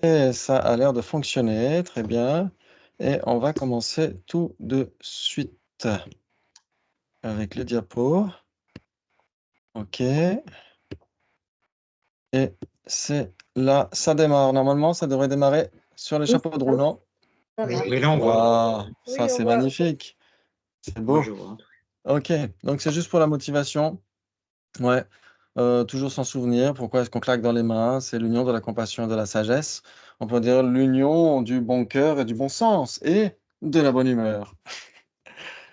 Et ça a l'air de fonctionner, très bien. Et on va commencer tout de suite avec les diapos. OK. Et c'est là, ça démarre. Normalement, ça devrait démarrer sur les chapeaux de roue, non? Oui, là, on voit. Ah, Oui, ça, on c'est voit. magnifique. C'est Moi, beau. je vois. OK, donc c'est juste pour la motivation. Ouais, toujours s'en souvenir. Pourquoi est-ce qu'on claque dans les mains? C'est l'union de la compassion et de la sagesse. On peut dire l'union du bon cœur et du bon sens et de la bonne humeur.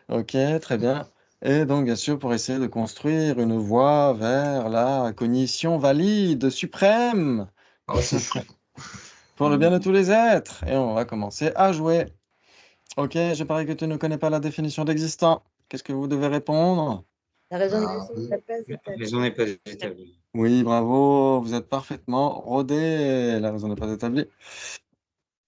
OK, très bien. Et donc, bien sûr, pour essayer de construire une voie vers la cognition valide suprême Ah, c'est fou. pour le bien de tous les êtres. Et on va commencer à jouer. OK, je parie que tu ne connais pas la définition d'existant. Qu'est-ce que vous devez répondre? La raison La Ah, raison oui. n'est pas La établie. raison n'est pas établie. Oui, bravo, vous êtes parfaitement rodé. La raison n'est pas établie.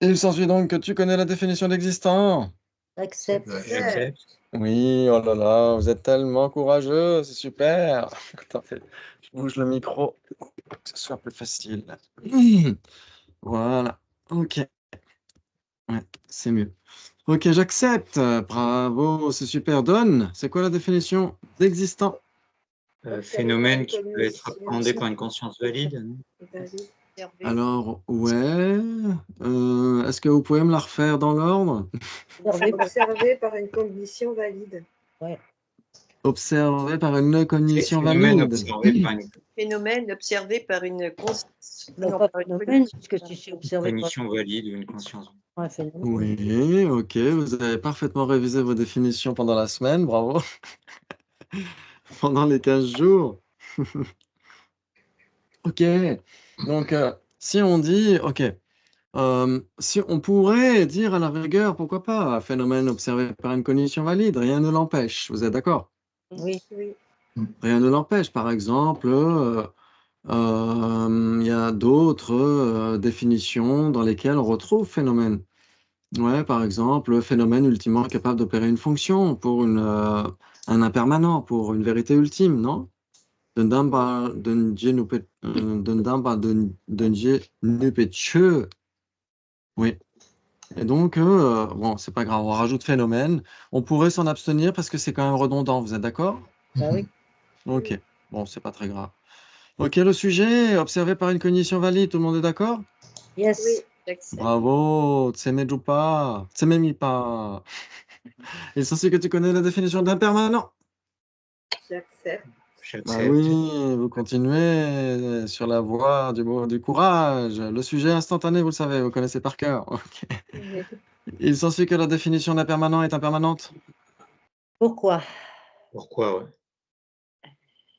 Il s'ensuit donc que tu connais la définition d'existant. Accepte. J'accepte. Oui, oh là là, vous êtes tellement courageux, c'est super. Attendez, je bouge le micro pour que ce soit plus facile. Voilà, ok, ouais, c'est mieux. Ok, j'accepte. Bravo, c'est super. Donne, c'est quoi la définition d'existant? Phénomène qui peut être appréhendé par une conscience valide. Valide. Alors, ouais. Est-ce que vous pouvez me la refaire dans l'ordre? Observé par une cognition valide. Ouais. Observé par une cognition Phénomène valide. observé par une Phénomène observé par une conscience. Non, non, pas par une phénomène, cognition. puisque tu sais observer par cognition valide ou une conscience. un phénomène. Oui, ok, vous avez parfaitement révisé vos définitions pendant la semaine, bravo. Pendant les 15 jours. Ok, donc si on dit, ok, si on pourrait dire à la rigueur, pourquoi pas, phénomène observé par une cognition valide, rien ne l'empêche, vous êtes d'accord? Oui. Oui. Rien ne l'empêche, par exemple, il y a d'autres définitions dans lesquelles on retrouve phénomène. Ouais, par exemple, le phénomène ultimement capable d'opérer une fonction pour un impermanent, pour une vérité ultime, non? Dundamba dunje nupet dundamba dunje nupetche. Oui. Et donc, bon, c'est pas grave, on rajoute phénomène. On pourrait s'en abstenir parce que c'est quand même redondant, vous êtes d'accord? Bah oui. Ok, bon, c'est pas très grave. Ok, le sujet, observé par une cognition valide, tout le monde est d'accord? Yes. Oui. J'accepte. Bravo, Tsemejupa, Tsememipa. Il s'ensuit que tu connais la définition d'impermanent. J'accepte. Bah J'accepte. oui, vous continuez sur la voie du courage. Le sujet instantané, vous le savez, vous connaissez par cœur. Ok. Oui. Il s'ensuit que la définition d'impermanent est impermanente. Pourquoi? Pourquoi, ouais.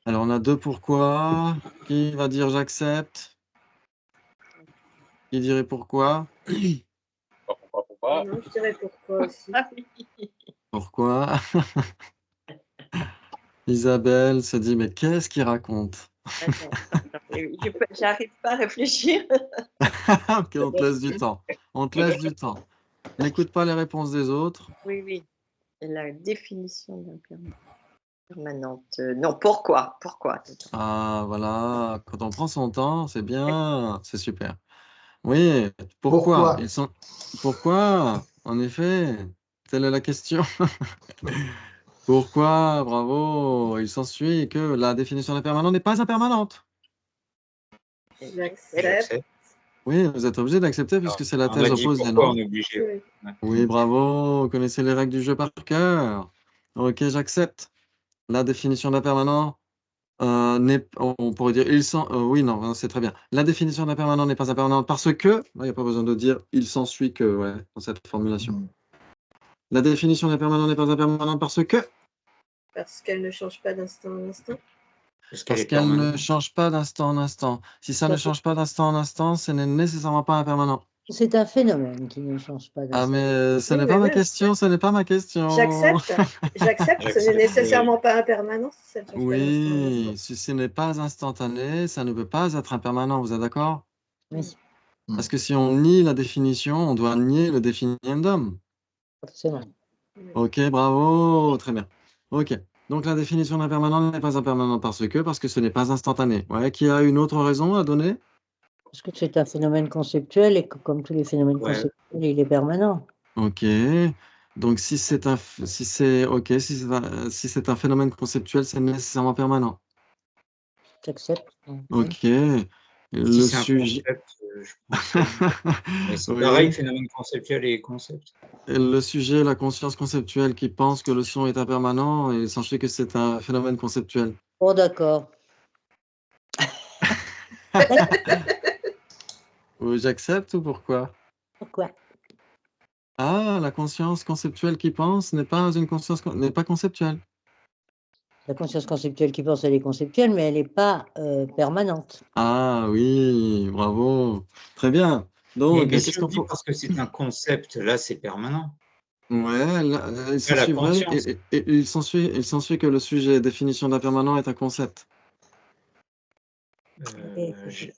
Alors on a deux pourquoi. Qui va dire j'accepte? Qui dirait pourquoi? Non, je dirais pourquoi aussi. Ah oui. Pourquoi? Isabelle se dit mais qu'est-ce qu'il raconte? Attends, j'arrive pas à réfléchir. Ok, on te laisse du temps. On te laisse du temps. N'écoute pas les réponses des autres. Oui, oui. La définition d'impermanente. Non, pourquoi? Pourquoi? Ah voilà, quand on prend son temps, c'est bien, c'est super. Oui, pourquoi? Pourquoi? En effet, telle est la question. Pourquoi? Bravo. Il s'ensuit que la définition d'impermanent n'est pas impermanente. J'accepte. J'accepte. Oui, vous êtes obligé d'accepter puisque c'est la On thèse a dit opposée, pourquoi, non? on est obligé. Oui. Ouais. Oui, bravo. Vous connaissez les règles du jeu par cœur. Ok, j'accepte. La définition d'impermanent on pourrait dire oui, non, c'est très bien. La définition d'impermanent n'est pas impermanente parce que, là, il n'y a pas besoin de dire il s'ensuit que, ouais, dans cette formulation. La définition d'impermanent n'est pas impermanente parce que. Parce qu'elle ne change pas d'instant en instant. Parce qu'elle Parce est qu'elle ne permanente. change pas d'instant en instant. Si ça ne change pas d'instant en instant, ce n'est nécessairement pas impermanent. C'est un phénomène qui ne change pas Ah, d'instant. mais ce Oui, n'est mais pas ma même. question, ce n'est pas ma question. J'accepte. J'accepte. Ce n'est J'accepte. nécessairement pas impermanent si ça ne change pas d'instant en Oui, instant. si ce n'est pas instantané, ça ne peut pas être impermanent, vous êtes d'accord? Oui, Parce que si on nie la définition, on doit nier le définiendum. absolument. Ok, bravo, très bien. Ok, donc la définition d'impermanent n'est pas impermanent parce que ce n'est pas instantané. Ouais, qui a une autre raison à donner? Parce que c'est un phénomène conceptuel et que comme tous les phénomènes Ouais. conceptuels, il est permanent. Ok. Donc, si c'est un phénomène conceptuel, c'est nécessairement permanent. J'accepte. Ok. Si Le c'est un sujet, concept, je pense que oui. Mais c'est oui. pareil, phénomène conceptuel et concept. Le sujet, la conscience conceptuelle qui pense que le son est impermanent, et il s'ensuit que c'est un phénomène conceptuel. Oh, d'accord. J'accepte ou pourquoi? Pourquoi? Ah, la conscience conceptuelle qui pense n'est pas n'est pas conceptuelle. La conscience conceptuelle qui pense, elle est conceptuelle, mais elle n'est pas permanente. Ah oui, bravo. Très bien. Donc, Mais si qu'est-ce on qu'on dit faut? parce que c'est un concept, là, c'est permanent. Ouais, là, il Là, la s'ensuivrait, conscience, il s'ensuit que le sujet définition d'impermanent est un concept. Et- j-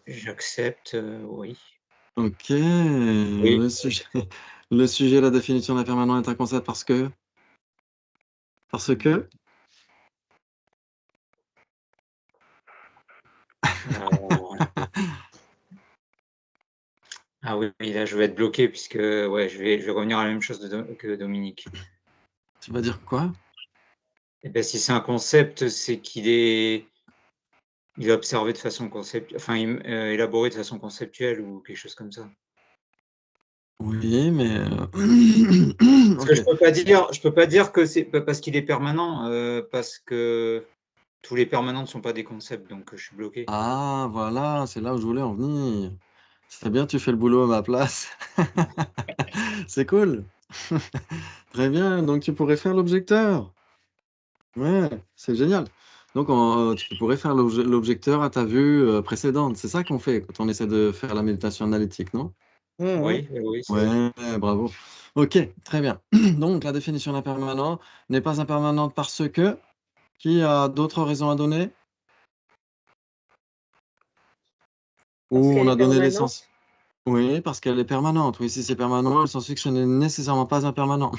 j'accepte, oui. Ok, Oui. le sujet, la définition d'impermanent est un concept parce que, Ah oui, là, je vais être bloqué puisque ouais, je vais revenir à la même chose que Dominique. tu vas dire quoi? Et ben, si c'est un concept, c'est il est observé de façon enfin, élaboré de façon conceptuelle ou quelque chose comme ça. Oui, mais Parce que ok. je peux pas dire que c'est parce qu'il est permanent, parce que tous les permanents ne sont pas des concepts, donc je suis bloqué. Ah, voilà, c'est là où je voulais en venir. C'est bien, tu fais le boulot à ma place. C'est cool. Très bien, donc tu pourrais faire l'objecteur. Ouais, c'est génial. Donc, tu pourrais faire l'objecteur à ta vue précédente. C'est ça qu'on fait quand on essaie de faire la méditation analytique, non? Mhm. Oui, oui, c'est Ouais, bravo. Ok, très bien. Donc, la définition d'impermanent n'est pas impermanente parce que, qui a d'autres raisons à donner? Ou Parce qu'elle on est a donné permanente. l'essence? Oui, parce qu'elle est permanente. Oui, si c'est permanent, elle s'ensuit que ce n'est nécessairement pas impermanent.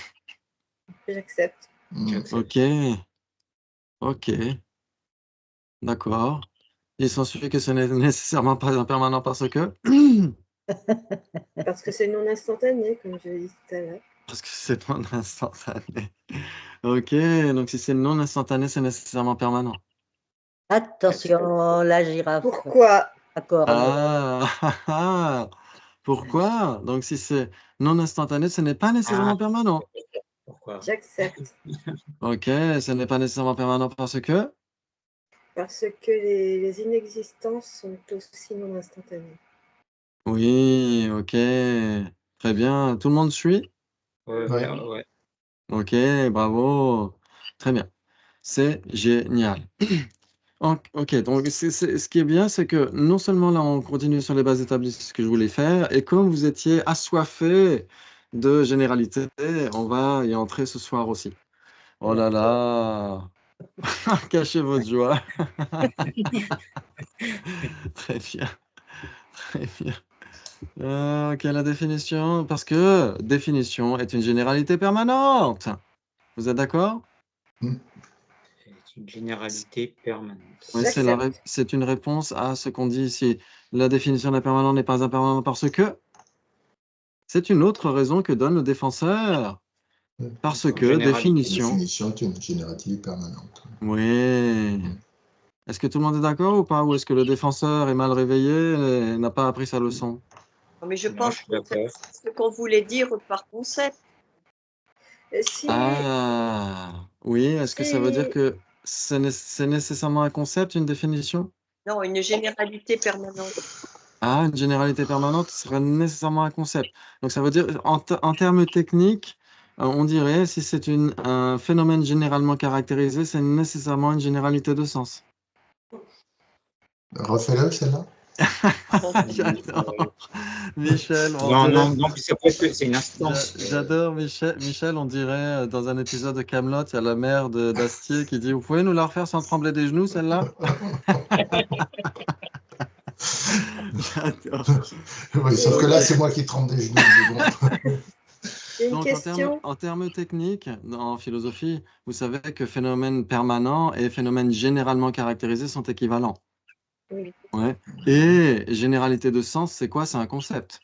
J'accepte. j'accepte. Ok, ok, d'accord. Il s'ensuit que ce n'est nécessairement pas impermanent parce que, Parce que c'est non instantané, comme je l'ai dit tout à l'heure. parce que c'est non instantané. Ok, donc si c'est non instantané, c'est nécessairement permanent. Attention, la girafe. Pourquoi? D'accord. Ah, pourquoi? Donc si c'est non instantané, ce n'est pas nécessairement Ah, permanent. pourquoi? J'accepte. Ok, ce n'est pas nécessairement permanent parce que, Parce que les inexistants sont aussi non instantanés. oui, ok, très bien. Tout le monde suit? Ouais, Ouais. ouais. Ok, bravo. Très bien. C'est génial. Ok, donc ce qui est bien, c'est que non seulement là, on continue sur les bases établies, c'est ce que je voulais faire, et comme vous étiez assoiffé de généralité, on va y entrer ce soir aussi. Oh là là, cachez votre joie. Très bien, très bien. Ok, la définition, parce que définition est une généralité permanente. Vous êtes d'accord? C'est une généralité permanente. Oui, J'accepte. c'est une réponse à ce qu'on dit ici. La définition d'impermanent n'est pas impermanent parce que c'est une autre raison que donne le défenseur. Parce que Généralité. définition. Définition est une généralité permanente. Oui. Est-ce que tout le monde est d'accord ou pas? Ou est-ce que le défenseur est mal réveillé et n'a pas appris sa leçon? Non, mais je Non, pense je suis que d'accord. c'est ce qu'on voulait dire par concept. Si, Ah, oui. Est-ce que ça veut dire si, que c'est nécessairement un concept, une définition? Non, une généralité permanente. Ah, une généralité permanente serait nécessairement un concept. Donc ça veut dire, en termes techniques, on dirait, si c'est un phénomène généralement caractérisé, c'est nécessairement une généralité de sens. Refais-le, celle-là. J'adore. Michel, on Non, dirait. non, non, puis c'est presque, c'est une instance. J'adore Michel. Michel, on dirait dans un épisode de Camelot, il y a la mère d'Astier qui dit: Vous pouvez nous la refaire sans trembler des genoux, celle-là? J'adore. Oui, sauf que là, c'est moi qui trempe des genoux. Mais bon. j'ai une Donc, question. en termes techniques, en philosophie, vous savez que phénomène permanent et phénomène généralement caractérisé sont équivalents. Oui. Ouais. Et généralité de sens, c'est quoi? C'est un concept.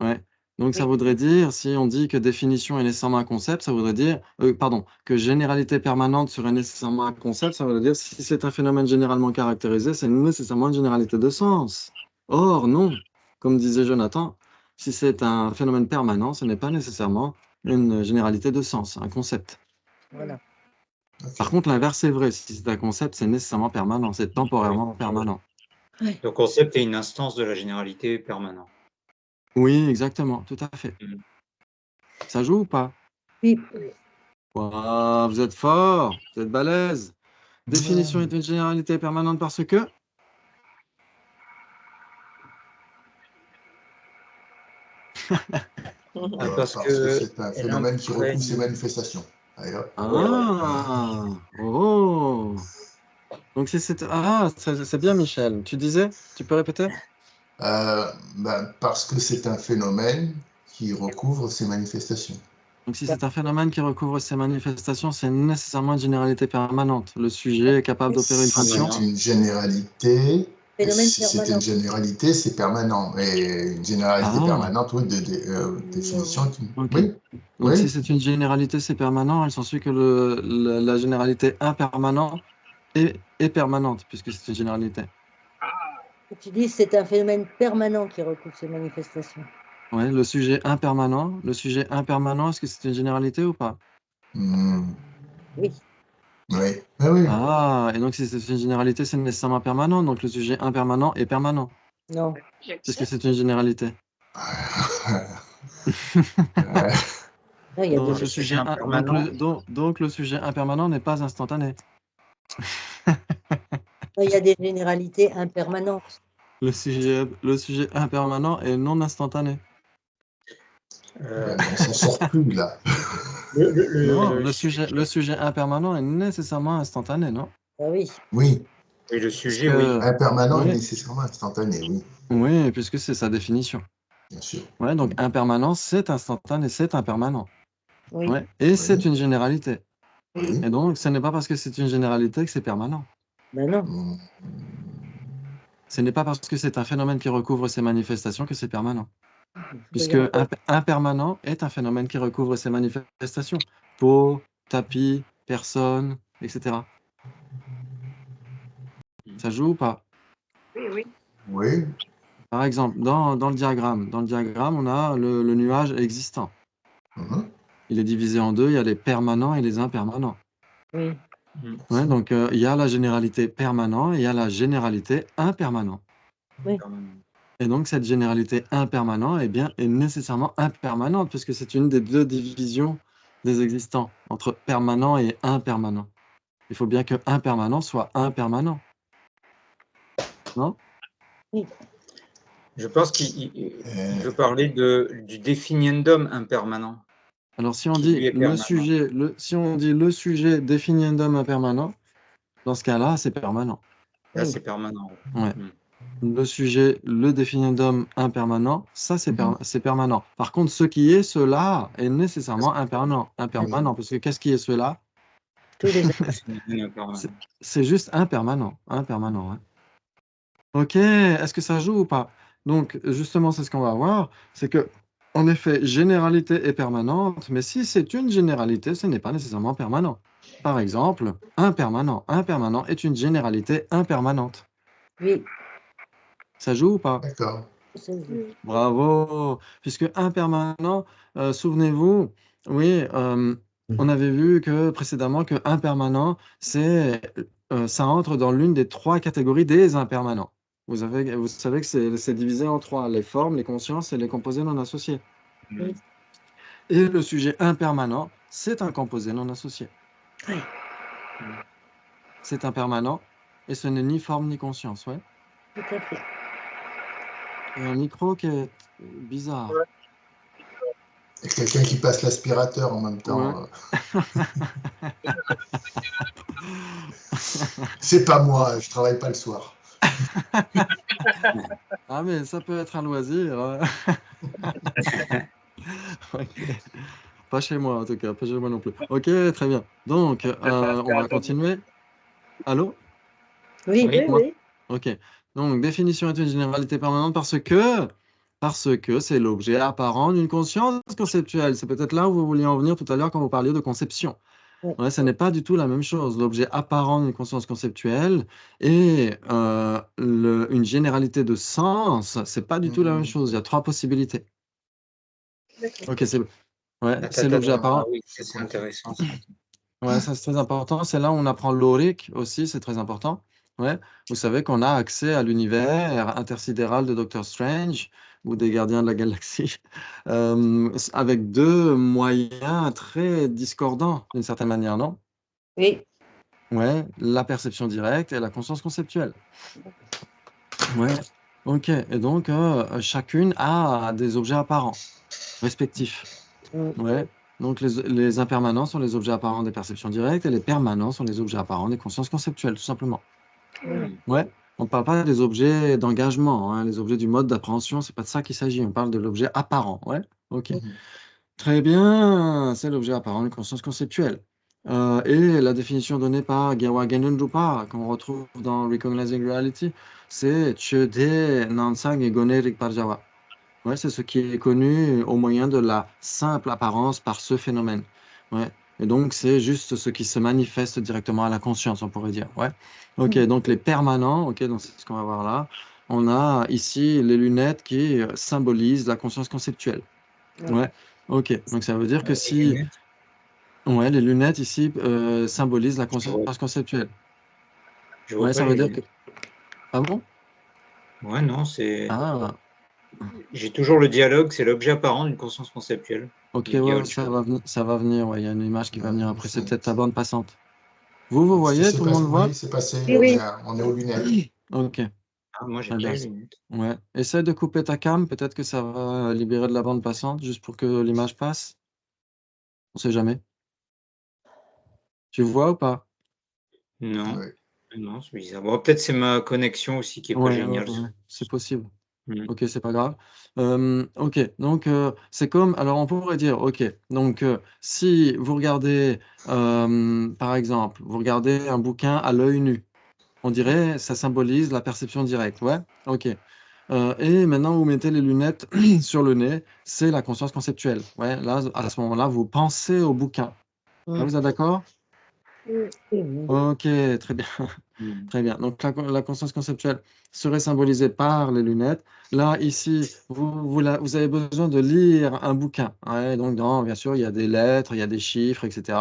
Ouais. Donc ça Oui. voudrait dire, si on dit que définition est nécessairement un concept, ça voudrait dire, pardon, que généralité permanente serait nécessairement un concept, ça voudrait dire si c'est un phénomène généralement caractérisé, c'est nécessairement une généralité de sens. Or, non, comme disait Jonathan, si c'est un phénomène permanent, ce n'est pas nécessairement une généralité de sens, un concept. Voilà. Ok. Par contre, l'inverse est vrai. Si c'est un concept, c'est nécessairement permanent, c'est temporairement permanent. Le concept est une instance de la généralité permanente. Oui, exactement, tout à fait. Mm. Ça joue ou pas? Oui. Ouah, vous êtes fort, vous êtes balèze. Définition Ouais. est une généralité permanente parce que Parce Parce que que c'est un elle phénomène qui recouvre ses imprègne. manifestations. Allez, hop. Ah, oh. Donc si c'est c'est bien Michel. Tu disais, tu peux répéter? Parce que c'est un phénomène qui recouvre ses manifestations. Donc si c'est un phénomène qui recouvre ces manifestations, c'est nécessairement une généralité permanente. Le sujet est capable d'opérer une Si fonction. c'est une généralité, Phénomène si c'est permanent. une généralité, c'est permanent. Et une généralité Ah, permanente, oui, définition. ok. Oui, Donc si oui. c'est une généralité, c'est permanent. Il s'ensuit que la généralité impermanent est permanente, puisque c'est une généralité. Tu dis c'est un phénomène permanent qui recouvre ces manifestations. Ouais, le sujet impermanent, est-ce que c'est une généralité ou pas? Hmm, Oui. oui, oui, oui. Ah, et donc si c'est une généralité, c'est nécessairement permanent. Donc le sujet impermanent est permanent, Non. puisque c'est une généralité. Ouais. Non, il y a Donc des... le sujet, donc le sujet impermanent n'est pas instantané. non, il y a des généralités impermanentes. Le sujet impermanent est non instantané. Euh, On s'en sort plus, là. Non, le sujet impermanent est nécessairement instantané, non? Ah oui. Oui, et le Parce sujet, que, oui. impermanent est oui, nécessairement instantané, oui, oui, puisque c'est sa définition. bien sûr. Ouais, donc impermanent, c'est instantané, c'est impermanent. Oui. Ouais, et c'est Oui. une généralité. Oui. Et donc, ce n'est pas parce que c'est une généralité que c'est permanent. Ben non. Hmm, Ce n'est pas parce que c'est un phénomène qui recouvre ses manifestations que c'est permanent. Puisque Regarde. impermanent est un phénomène qui recouvre ses manifestations. Peau, tapis, personne, etc. Ça joue ou pas? Oui, oui. Oui. Par exemple, dans le diagramme, on a le nuage existant. Mhm. Il est divisé en deux, il y a les permanents et les impermanents. Oui. Ouais, donc il y a la généralité permanent et il y a la généralité impermanent. Oui. Et donc cette généralité impermanent est nécessairement impermanente, puisque c'est une des deux divisions des existants, entre permanent et impermanent. Il faut bien que impermanent soit impermanent. Non? Je pense qu'il veut parler du définiendum impermanent, Alors si on qui dit lui est permanent. si on dit le sujet définiendum impermanent, dans ce cas-là, c'est permanent. Là, Oui. c'est permanent. Ouais. Mm. Le sujet, le définiendum impermanent, ça c'est permanent. Par contre, ce qui est cela est nécessairement impermanent, parce que qu'est-ce qui est cela? Tous les Impermanent. C'est juste impermanent, ouais. Ok, est-ce que ça joue ou pas? Donc, justement, c'est ce qu'on va voir, c'est que, en effet, généralité est permanente, mais si c'est une généralité, ce n'est pas nécessairement permanent. Par exemple, impermanent. Impermanent est une généralité impermanente. Oui. Ça joue ou pas? D'accord. Ça joue. Bravo! Puisque impermanent, souvenez-vous, oui, on avait vu que précédemment que impermanent, ça entre dans l'une des trois catégories des impermanents. Vous savez que c'est divisé en trois, les formes, les consciences et les composés non associés. Mm. Et le sujet impermanent, c'est un composé non associé. Oui. C'est impermanent et ce n'est ni forme ni conscience, ouais. Tout à fait. Il y a un micro qui est bizarre. Il y a quelqu'un qui passe l'aspirateur en même Ouais. temps. C'est pas moi, je travaille pas le soir. Ah, mais ça peut être un loisir. Ok. Pas chez moi, en tout cas, pas chez moi non plus. Ok, très bien. Donc, on va continuer. Allô? Oui. Oui. Oui, oui. Ok. Donc, définition est une généralité permanente parce que c'est l'objet apparent d'une conscience conceptuelle. C'est peut-être là où vous vouliez en venir tout à l'heure quand vous parliez de conception. Oui. Ouais, ce n'est pas du tout la même chose. L'objet apparent d'une conscience conceptuelle et une généralité de sens, c'est pas du tout la même chose. Il y a 3 possibilités. D'accord. Ok, c'est Attends, l'objet ah apparent. oui, ça, c'est intéressant. Ça. Ouais, ça c'est très important. C'est là où on apprend l'auric aussi, c'est très important. Ouais. Vous savez qu'on a accès à l'univers intersidéral de Doctor Strange ou des Gardiens de la Galaxie avec 2 moyens très discordants d'une certaine manière, non? Oui, Ouais, la perception directe et la conscience conceptuelle. Ouais, ok. Et donc, chacune a des objets apparents respectifs. Ouais. Donc, les impermanents sont les objets apparents des perceptions directes et les permanents sont les objets apparents des consciences conceptuelles, tout simplement. Ouais. On ne parle pas des objets d'engagement, hein, les objets du mode d'appréhension, c'est pas de ça qu'il s'agit. On parle de l'objet apparent. Ouais. Ok. Très bien, c'est l'objet apparent d'une conscience conceptuelle. Et la définition donnée par Gyawa Genun Drupa, qu'on retrouve dans Recognizing Reality, c'est Chöde Nansang et Gone Rigparjawa. Ouais, c'est ce qui est connu au moyen de la simple apparence par ce phénomène. Ouais. Et donc, c'est juste ce qui se manifeste directement à la conscience, on pourrait dire. Ouais. Ok, donc les permanents, ok, donc c'est ce qu'on va voir là. On a ici les lunettes qui symbolisent la conscience conceptuelle. Ouais. Ok, donc ça veut dire que Les si lunettes, ouais, les lunettes ici symbolisent la je vois, conscience conceptuelle. je vois Ouais, pas ça les veut dire que. lunettes. Ah bon? Ouais, non, c'est. Ah, J'ai toujours le dialogue, c'est l'objet apparent d'une conscience conceptuelle. ok, Et il y a ouais, autre chose. ça va venir. Ouais, il y a une image qui va venir après. C'est C'est peut-être ta bande passante. Vous ce qui voyez, s'est tout le passé. monde voit? Oui, c'est passé. Oui. On est aux lunettes. Ok, Ah, moi, j'ai très pas bien. les lunettes. Ouais. Essaie de couper ta cam, peut-être que ça va libérer de la bande passante, juste pour que l'image passe. On sait jamais. Tu vois ou pas? Non, Oui. non, c'est bizarre. Bon, peut-être c'est ma connexion aussi qui est pas Ouais, géniale. c'est possible. Mm. Ok, c'est pas grave. Ok, donc c'est comme, alors on pourrait dire, ok, donc si vous regardez, par exemple, vous regardez un bouquin à l'œil nu, on dirait ça symbolise la perception directe, ouais, ok. Et maintenant vous mettez les lunettes sur le nez, c'est la conscience conceptuelle, ouais. Là, à ce moment-là, vous pensez au bouquin. Là, vous êtes d'accord? Ok, très bien. Mm. Très bien. Donc, la conscience conceptuelle serait symbolisée par les lunettes. Là, ici, vous avez besoin de lire un bouquin. Ouais, donc, bien sûr, il y a des lettres, il y a des chiffres, etc.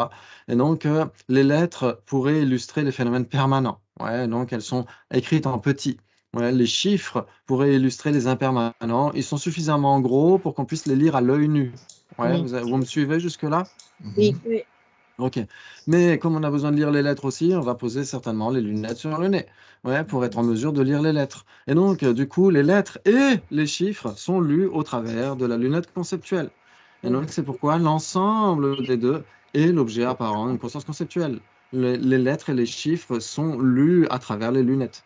Et donc, les lettres pourraient illustrer les phénomènes permanents. Ouais, donc, elles sont écrites en petit. Ouais, les chiffres pourraient illustrer les impermanents. Ils sont suffisamment gros pour qu'on puisse les lire à l'œil nu. Ouais, vous me suivez jusque-là? Oui. Oui. Ok. Mais comme on a besoin de lire les lettres aussi, on va poser certainement les lunettes sur le nez, ouais, pour être en mesure de lire les lettres. Et donc, du coup, les lettres et les chiffres sont lus au travers de la lunette conceptuelle. Et donc, c'est pourquoi l'ensemble des deux est l'objet apparent d'une conscience conceptuelle. Les lettres et les chiffres sont lus à travers les lunettes.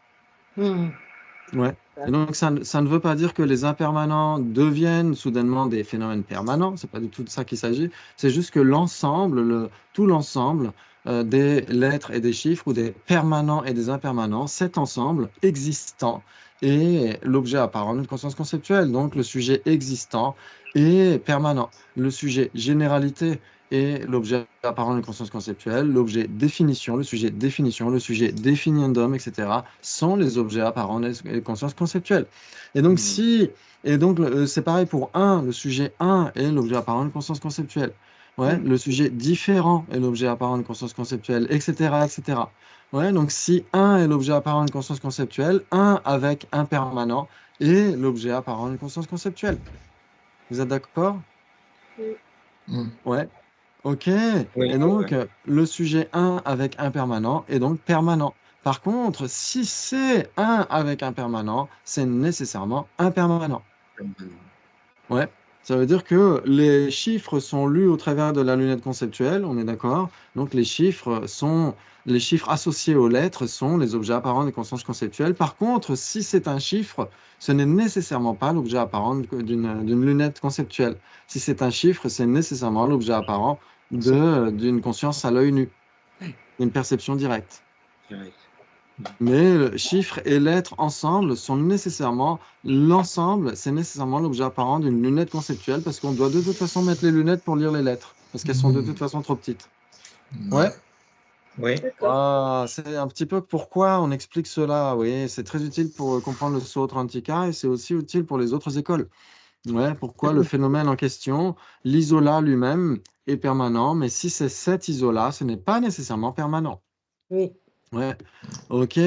Ouais. Et donc, ça ne veut pas dire que les impermanents deviennent soudainement des phénomènes permanents. C'est pas du tout de ça qu'il s'agit. C'est juste que l'ensemble, tout l'ensemble des lettres et des chiffres, ou des permanents et des impermanents, cet ensemble existant est l'objet apparent d'une conscience conceptuelle. Donc, le sujet existant est permanent. Le sujet généralité est l'objet apparent d'une conscience conceptuelle, l'objet définition, le sujet définition, le sujet définiendum, etc., sont les objets apparents des consciences conceptuelles. Et donc, c'est pareil pour un, le sujet 1 est l'objet apparent d'une conscience conceptuelle. Ouais, le sujet différent est l'objet apparent d'une conscience conceptuelle, etc., etc. Ouais, donc si un est l'objet apparent d'une conscience conceptuelle, un avec un permanent est l'objet apparent d'une conscience conceptuelle. Vous êtes d'accord? Mm. Ouais. Ok, Oui, et donc ouais. le sujet 1 avec un permanent est donc permanent. Par contre, si c'est 1 avec un permanent, c'est nécessairement impermanent. Ouais, ça veut dire que les chiffres sont lus au travers de la lunette conceptuelle, on est d'accord? Donc les chiffres associés aux lettres sont les objets apparents des consciences conceptuelles. Par contre, si c'est un chiffre, ce n'est nécessairement pas l'objet apparent d'une lunette conceptuelle. Si c'est un chiffre, c'est nécessairement l'objet apparent d'une conscience à l'œil nu, d'une perception directe. Direct. Mais le chiffre et lettre ensemble sont nécessairement l'ensemble, c'est nécessairement l'objet apparent d'une lunette conceptuelle parce qu'on doit de toute façon mettre les lunettes pour lire les lettres parce qu'elles sont de toute façon trop petites. Ouais. Oui. D'accord. Ah, c'est un petit peu pourquoi on explique cela. Oui, c'est très utile pour comprendre le saut Atlantica et c'est aussi utile pour les autres écoles. Ouais, pourquoi le phénomène en question, l'isolat lui-même est permanent, mais si c'est cet isolat, ce n'est pas nécessairement permanent. Oui. Ouais, ok,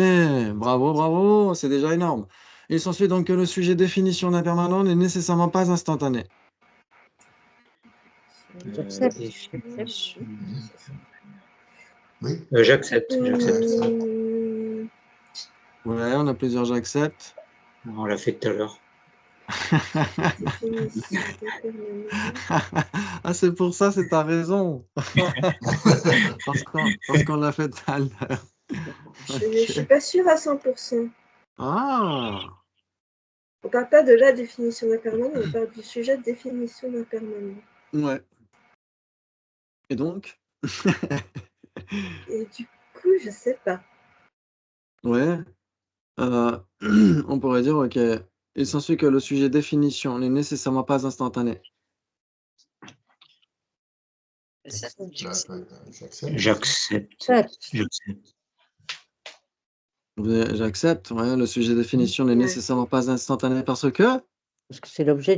bravo, bravo, c'est déjà énorme. Il s'ensuit donc que le sujet définition d'impermanent n'est nécessairement pas instantané. J'accepte. Oui. J'accepte. Ouais, on a plusieurs j'accepte. On l'a fait tout à l'heure. Définition d'impermanent. Ah, c'est pour ça, c'est ta raison. Parce qu'on l'a fait tout à l'heure. Je suis pas sûre à 100%. Ah, On parle pas de la définition d'impermanent, on parle du sujet de définition d'impermanent. ouais. Et donc? Et du coup, je sais pas. Ouais. On pourrait dire, ok, il s'ensuit que le sujet définition n'est nécessairement pas instantané. J'accepte. J'accepte. J'accepte, ouais, le sujet définition n'est nécessairement pas instantané parce que, Parce que c'est l'objet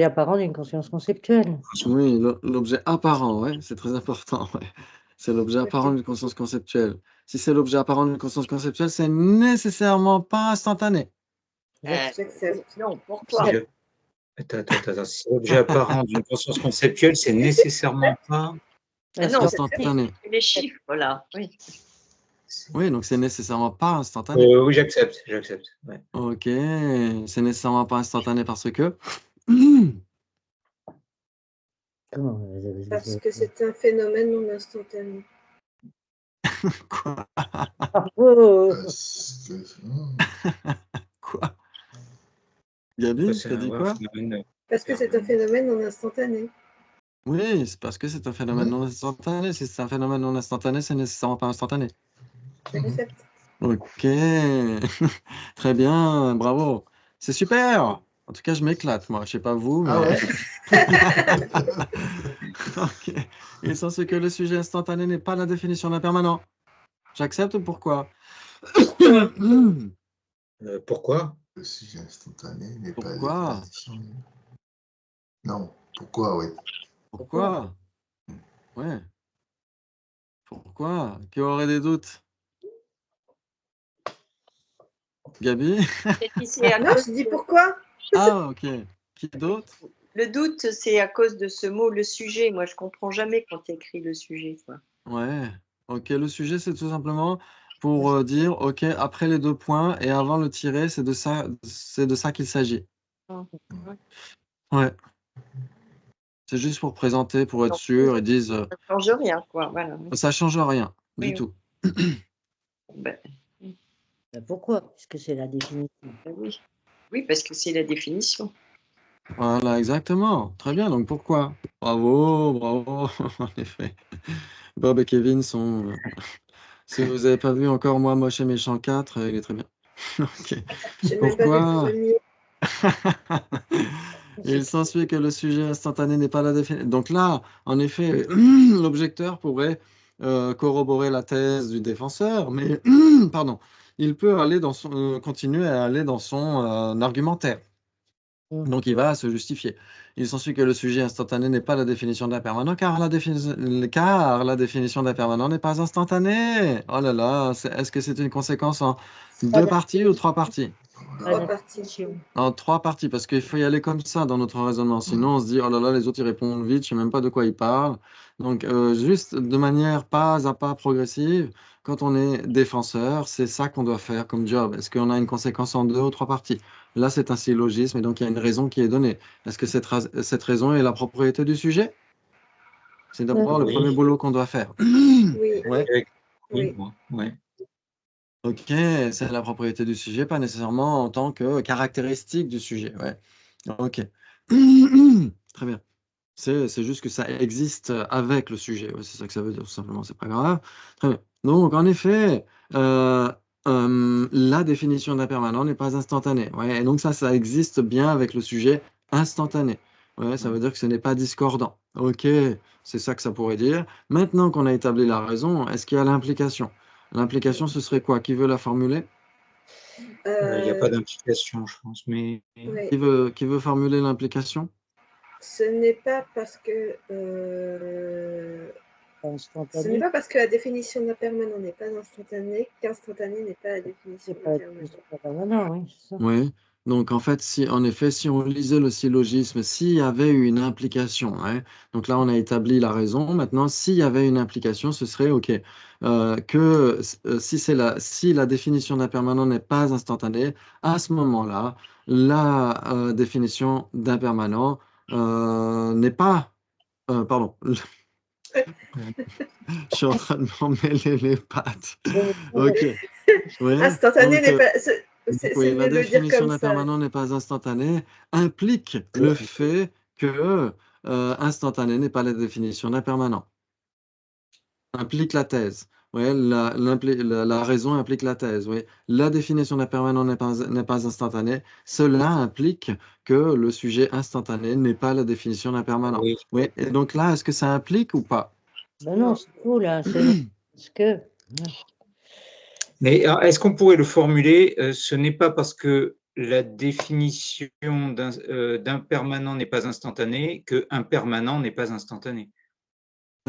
apparent d'une conscience conceptuelle. oui, l'objet apparent, ouais, c'est très important, ouais. C'est l'objet apparent d'une conscience conceptuelle. Si c'est l'objet apparent d'une conscience conceptuelle, c'est nécessairement pas instantané. J'accepte. Non, pourquoi? Attends. Si l'objet apparent d'une conscience conceptuelle, c'est nécessairement pas. Ah non, instantané. les chiffres, là. Oui. Oui, donc c'est nécessairement pas instantané. Oui, j'accepte. Ouais. Ok, c'est nécessairement pas instantané parce que. Comment Parce que c'est un phénomène non instantané. Quoi? Oh, Quoi? Gabi, t'as dit quoi? Parce que c'est un phénomène non instantané. Oui, c'est parce que c'est un phénomène non instantané. Si c'est un phénomène non instantané, c'est nécessairement pas instantané. J'accepte. Ok, très bien, bravo. C'est super. En tout cas, je m'éclate, moi. Je sais pas vous, mais. Ah ouais. Ok. Il est censé que le sujet instantané n'est pas la définition d'un permanent. J'accepte, pourquoi? Pourquoi? Le sujet instantané n'est pas Pourquoi? la définition. Non, pourquoi, oui. Pourquoi? Ouais. Pourquoi? Qui aurait des doutes? Gabi? Non, je dis pourquoi? Ah, ok. Qui d'autre? Le doute, c'est à cause de ce mot, le sujet. Moi, je comprends jamais quand tu écris le sujet, quoi. Ouais. Ok, le sujet, c'est tout simplement pour dire, ok, après les deux points et avant le tiret, c'est de ça qu'il s'agit. Ouais. C'est juste pour présenter, pour être Donc, sûr. Ils disent, Ça ne change rien, quoi. Voilà. ça change rien du Oui. tout. Ben, pourquoi? Puisque c'est la définition. oui. Oui, parce que c'est la définition. Voilà, exactement. Très bien. Donc pourquoi? Bravo, bravo. En effet. Bob et Kevin sont. Si vous n'avez pas vu encore Moi, Moche et Méchant 4, il est très bien. Ok. J'ai même pas vu le Pourquoi? premier. Il s'ensuit que le sujet instantané n'est pas la définition. Donc là, en effet, l'objecteur pourrait corroborer la thèse du défenseur, mais pardon, il peut aller continuer à aller dans son argumentaire. Donc il va se justifier. Il s'ensuit que le sujet instantané n'est pas la définition d'un permanent, car la définition d'un permanent n'est pas instantanée. Oh là là, est-ce que c'est une conséquence en deux parties ou trois parties? Trois parties. En trois parties, parce qu'il faut y aller comme ça dans notre raisonnement. Sinon, on se dit, oh là là, les autres, ils répondent vite, je sais même pas de quoi ils parlent. Donc, juste de manière pas à pas progressive, quand on est défenseur, c'est ça qu'on doit faire comme job. Est-ce qu'on a une conséquence en deux ou trois parties? Là, c'est un syllogisme, et donc il y a une raison qui est donnée. Est-ce que cette raison est la propriété du sujet? C'est d'abord le Oui. premier boulot qu'on doit faire. Oui. Ouais. Oui. Ouais. Ok, c'est la propriété du sujet, pas nécessairement en tant que caractéristique du sujet. Ouais. Ok. Très bien. C'est juste que ça existe avec le sujet. Ouais, c'est ça que ça veut dire, tout simplement. C'est pas grave. Très bien. Donc, en effet, la définition d'impermanent n'est pas instantanée. Ouais, et donc ça existe bien avec le sujet instantané. Ouais, ça veut dire que ce n'est pas discordant. Ok, c'est ça que ça pourrait dire. Maintenant qu'on a établi la raison, est-ce qu'il y a l'implication? L'implication, ce serait quoi? Qui veut la formuler? Il n'y a pas d'implication, je pense. Mais Ouais. Qui veut formuler l'implication? Ce n'est pas parce que la définition d'impermanent n'est pas instantanée qu'instantané n'est pas la définition C'est pas la d'impermanent. définition d'impermanent, oui, c'est ça. Oui. Donc en fait, en effet, si on lisait le syllogisme, s'il y avait eu une implication, hein, donc là on a établi la raison. Maintenant, s'il y avait une implication, ce serait OK. Si la définition d'impermanent n'est pas instantanée, à ce moment-là, la définition d'impermanent n'est pas. Pardon, je suis en train de m'emmêler les pattes. OK. Oui. Instantané Donc, n'est pas. oui, C'est la mieux de le dire définition comme ça. d'impermanent n'est pas instantanée implique le fait que instantané n'est pas la définition d'impermanent. Implique la thèse. Oui, la raison implique la thèse. Oui. La définition d'impermanent n'est pas instantanée. Cela implique que le sujet instantané n'est pas la définition d'impermanent. oui. Oui. Et donc là, est-ce que ça implique ou pas? Ben non, c'est faux, là. Parce que... Mais est-ce qu'on pourrait le formuler? Ce n'est pas parce que la définition d'impermanent n'est pas instantanée qu'un permanent n'est pas instantané.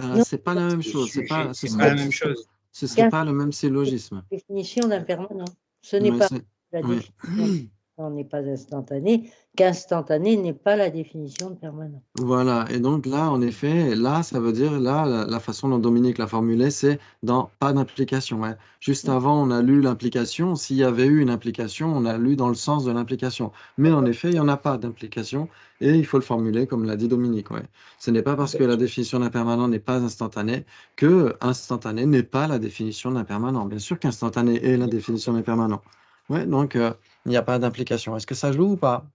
Non, C'est pas la même Le chose. sujet, Ce c'est serait, pas la même chose. ce serait pas le même syllogisme. Définition d'impermanent. Ce n'est Mais pas c'est- la oui. définition n'est pas instantané, qu'instantané n'est pas la définition de permanent. Voilà, et donc là, en effet, là, ça veut dire, là, la façon dont Dominique l'a formulé, c'est dans pas d'implication. Ouais. Juste avant, on a lu l'implication. S'il y avait eu une implication, on a lu dans le sens de l'implication. Mais en effet, il n'y en a pas d'implication, et il faut le formuler comme l'a dit Dominique. Ouais. Ce n'est pas parce que la définition d'impermanent n'est pas instantanée que instantané n'est pas la définition d'impermanent. Bien sûr qu'instantané est la définition d'impermanent. Ouais, donc, il n'y a pas d'implication. Est-ce que ça joue ou pas?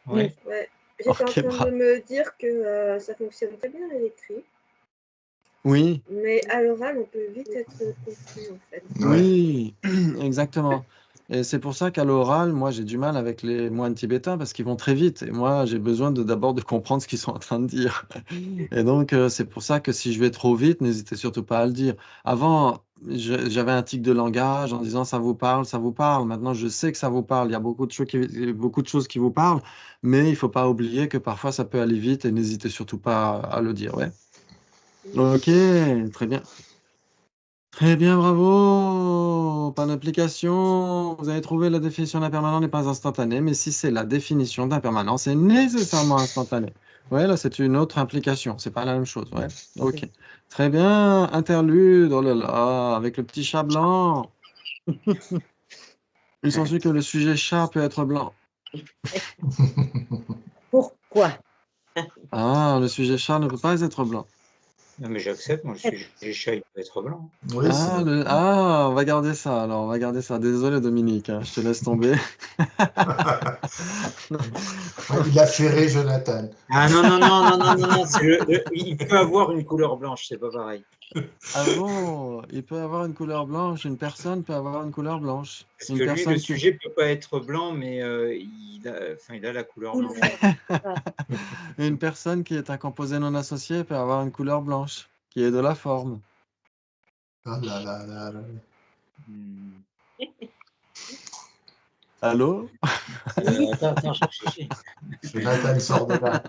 Ouais. Ouais. J'étais en Ok, train de me dire que ça fonctionne très bien à l'écrit, Oui. mais à l'oral, on peut vite être confus en fait. Oui, exactement. Et c'est pour ça qu'à l'oral, moi, j'ai du mal avec les moines tibétains parce qu'ils vont très vite. Et moi, j'ai besoin d'abord de comprendre ce qu'ils sont en train de dire. Et donc, c'est pour ça que si je vais trop vite, n'hésitez surtout pas à le dire. Avant, j'avais un tic de langage en disant ça vous parle, ça vous parle. Maintenant, je sais que ça vous parle. Il y a beaucoup de choses qui vous parlent, mais il ne faut pas oublier que parfois, ça peut aller vite et n'hésitez surtout pas à le dire. Ouais. Ok, très bien. Très bien, bravo! Pas d'implication. Vous avez trouvé la définition d'impermanent n'est pas instantanée, mais si c'est la définition d'impermanent, c'est nécessairement instantané. Ouais, là, c'est une autre implication. C'est pas la même chose. Ouais. Ok. Très bien. Interlude. Oh là là, avec le petit chat blanc. Il s'ensuit que le sujet chat peut être blanc. Pourquoi? Ah, le sujet chat ne peut pas être blanc. Non, mais j'accepte, moi, le sujet chat, il peut être blanc. Oui, On va garder ça. Alors, on va garder ça. Désolé, Dominique, hein, je te laisse tomber. il a ferré Jonathan. Ah non, il peut avoir une couleur blanche, c'est pas pareil. Ah bon, il peut avoir une couleur blanche, une personne peut avoir une couleur blanche. Parce Une que lui, personne le qui- sujet peut pas être blanc, mais il a la couleur blanche. Une personne qui est un composé non associé peut avoir une couleur blanche, qui est de la forme. Ah là là là là. Allô? Attends, je réfléchis. Jonathan sort de là.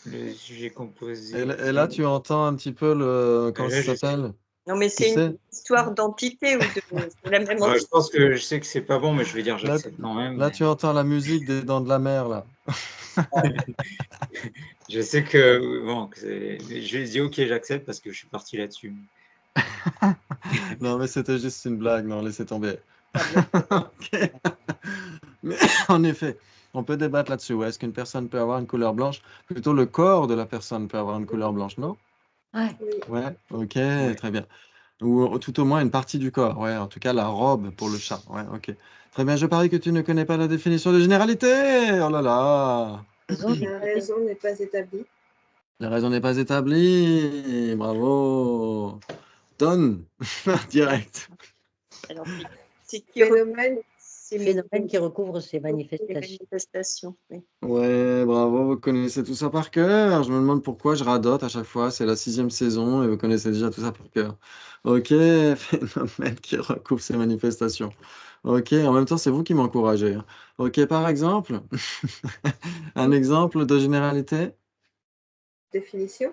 Le sujet composé. Et là, tu entends un petit peu le... Comment ça s'appelle? Non, mais Tu c'est sais? une histoire d'entité ou c'est la même Ouais, entité? je pense que je sais que c'est pas bon, mais je vais dire j'accepte quand même. Là, tu entends la musique des Dents de la Mer, là. Je sais que bon, je dis ok, j'accepte parce que je suis parti là-dessus. Non, mais c'était juste une blague, non, laissez tomber. Ok. Mais en effet, on peut débattre là-dessus. Ouais. Est-ce qu'une personne peut avoir une couleur blanche? Plutôt le corps de la personne peut avoir une couleur blanche, non? Ouais. Oui. Ouais, ok, Ouais. très bien. Ou tout au moins une partie du corps. Ouais, en tout cas, la robe pour le chat. Ouais, ok. Très bien, je parie que tu ne connais pas la définition de généralité. Oh là là. La raison n'est pas établie. La raison n'est pas établie. Bravo. donne direct. Alors, c'est qui Phénomène. Phénomène qui recouvre ces les manifestations. manifestations. Oui. Ouais, bravo, vous connaissez tout ça par cœur. Je me demande pourquoi je radote à chaque fois. C'est la 6e saison et vous connaissez déjà tout ça par cœur. Ok, phénomène qui recouvre ces manifestations. Ok, en même temps, c'est vous qui m'encouragez, hein. Ok, par exemple, un exemple de généralité. Définition.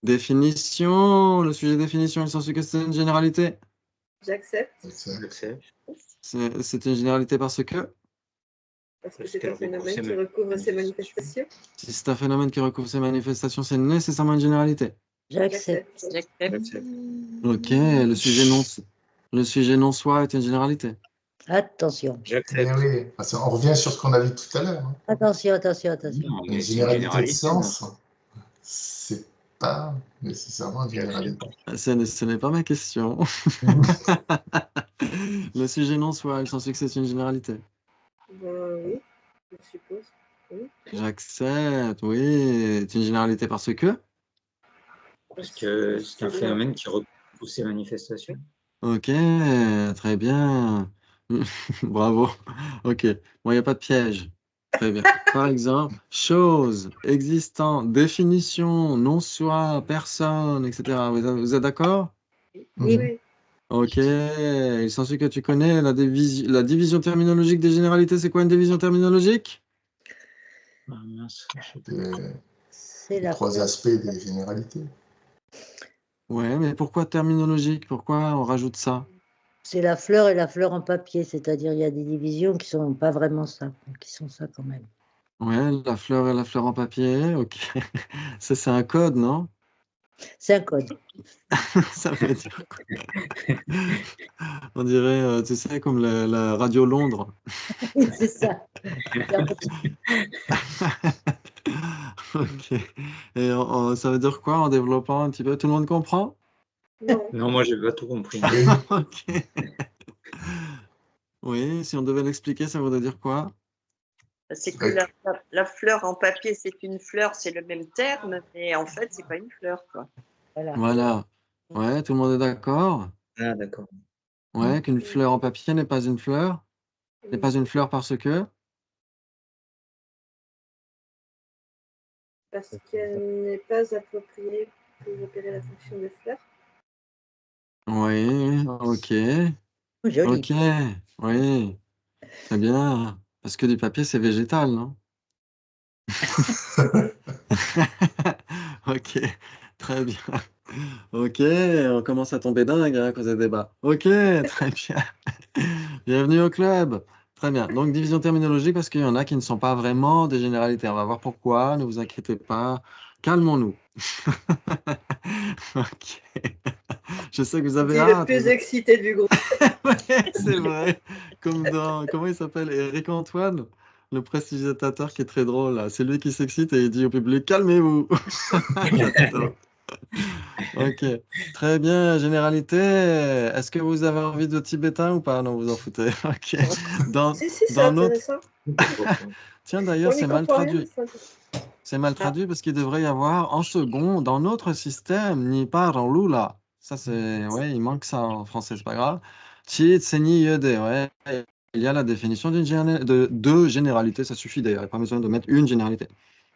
Définition, le sujet définition, il s'en suit que c'est une généralité. J'accepte. J'accepte. C'est une généralité parce que Parce que Parce c'est qu'elle un phénomène recouvre qui ces recouvre ces manifestations. si c'est un phénomène qui recouvre ces manifestations, c'est nécessairement une généralité. J'accepte. J'accepte. Ok, le sujet non soi est une généralité. Attention. Mais J'accepte. oui, parce qu'on revient sur ce qu'on a vu tout à l'heure, hein. Attention, attention, attention. Non, Une mais c'est une généralité de généralité. sens, c'est pas nécessairement une généralité. Ce n'est pas ma question. Le sujet non soi, il s'ensuit que c'est une généralité. Oui, je suppose. Oui. J'accepte, oui. C'est une généralité parce que. Parce que c'est un phénomène qui recouvre ces manifestations. Ok, très bien. Bravo. Ok, bon, il n'y a pas de piège. Très bien. Par exemple, chose, existant, définition, non-soi, personne, etc. Vous êtes d'accord? Oui, Mhm. oui. Ok, il s'ensuit que tu connais la division terminologique des généralités. C'est quoi une division terminologique? Ah, mince, je sais pas. C'est Les la trois fleur. aspects des généralités. Ouais, mais pourquoi terminologique? Pourquoi on rajoute ça? C'est la fleur et la fleur en papier, c'est-à-dire il y a des divisions qui sont pas vraiment ça, qui sont ça quand même. Ouais, la fleur et la fleur en papier, ok. Ça, c'est un code, non? C'est un code. Ça veut dire quoi? On dirait, tu sais, comme la radio Londres. C'est ça. Ok. Et ça veut dire quoi en développant un petit peu? Tout le monde comprend? Non. Non, moi, j'ai pas tout compris. Oui, Ok. Oui, si on devait l'expliquer, ça voudrait dire quoi? C'est que la fleur en papier, c'est une fleur, c'est le même terme, mais en fait, c'est pas une fleur, quoi. Voilà. Voilà. Ouais, tout le monde est d'accord? Ah, d'accord. Ouais, qu'une fleur en papier n'est pas une fleur? N'est pas une fleur parce que? Parce qu'elle n'est pas appropriée pour opérer la fonction de fleur. Oui, ok. Joli. Ok, oui, très bien. Parce que du papier, c'est végétal, non? Ok, très bien. Ok, on commence à tomber dingue hein, à cause des débats. Ok, très bien. Bienvenue au club. Très bien. Donc, division terminologique parce qu'il y en a qui ne sont pas vraiment des généralités. On va voir pourquoi. Ne vous inquiétez pas. Calmons-nous. Ok. Je sais que vous avez Dis le hâte. plus excité du groupe. Ouais, c'est vrai. Comme dans, comment il s'appelle? Eric Antoine, le prestidigitateur qui est très drôle là. C'est lui qui s'excite et il dit au public, calmez-vous. J'adore. Ok, très bien. Généralité, est-ce que vous avez envie de tibétain ou pas? Non, vous en foutez. Ok. Dans, Si, c'est dans notre... intéressant. Tiens, d'ailleurs, On n'y c'est mal comprend rien, traduit. mais c'est intéressant. C'est mal traduit parce qu'il devrait y avoir en second, dans notre système, ni par en lula. Ça, c'est. Ouais, il manque ça en français, c'est pas grave. Chi, tseni, yede, ouais. Il y a la définition de deux généralités, ça suffit d'ailleurs, il n'y a pas besoin de mettre une généralité.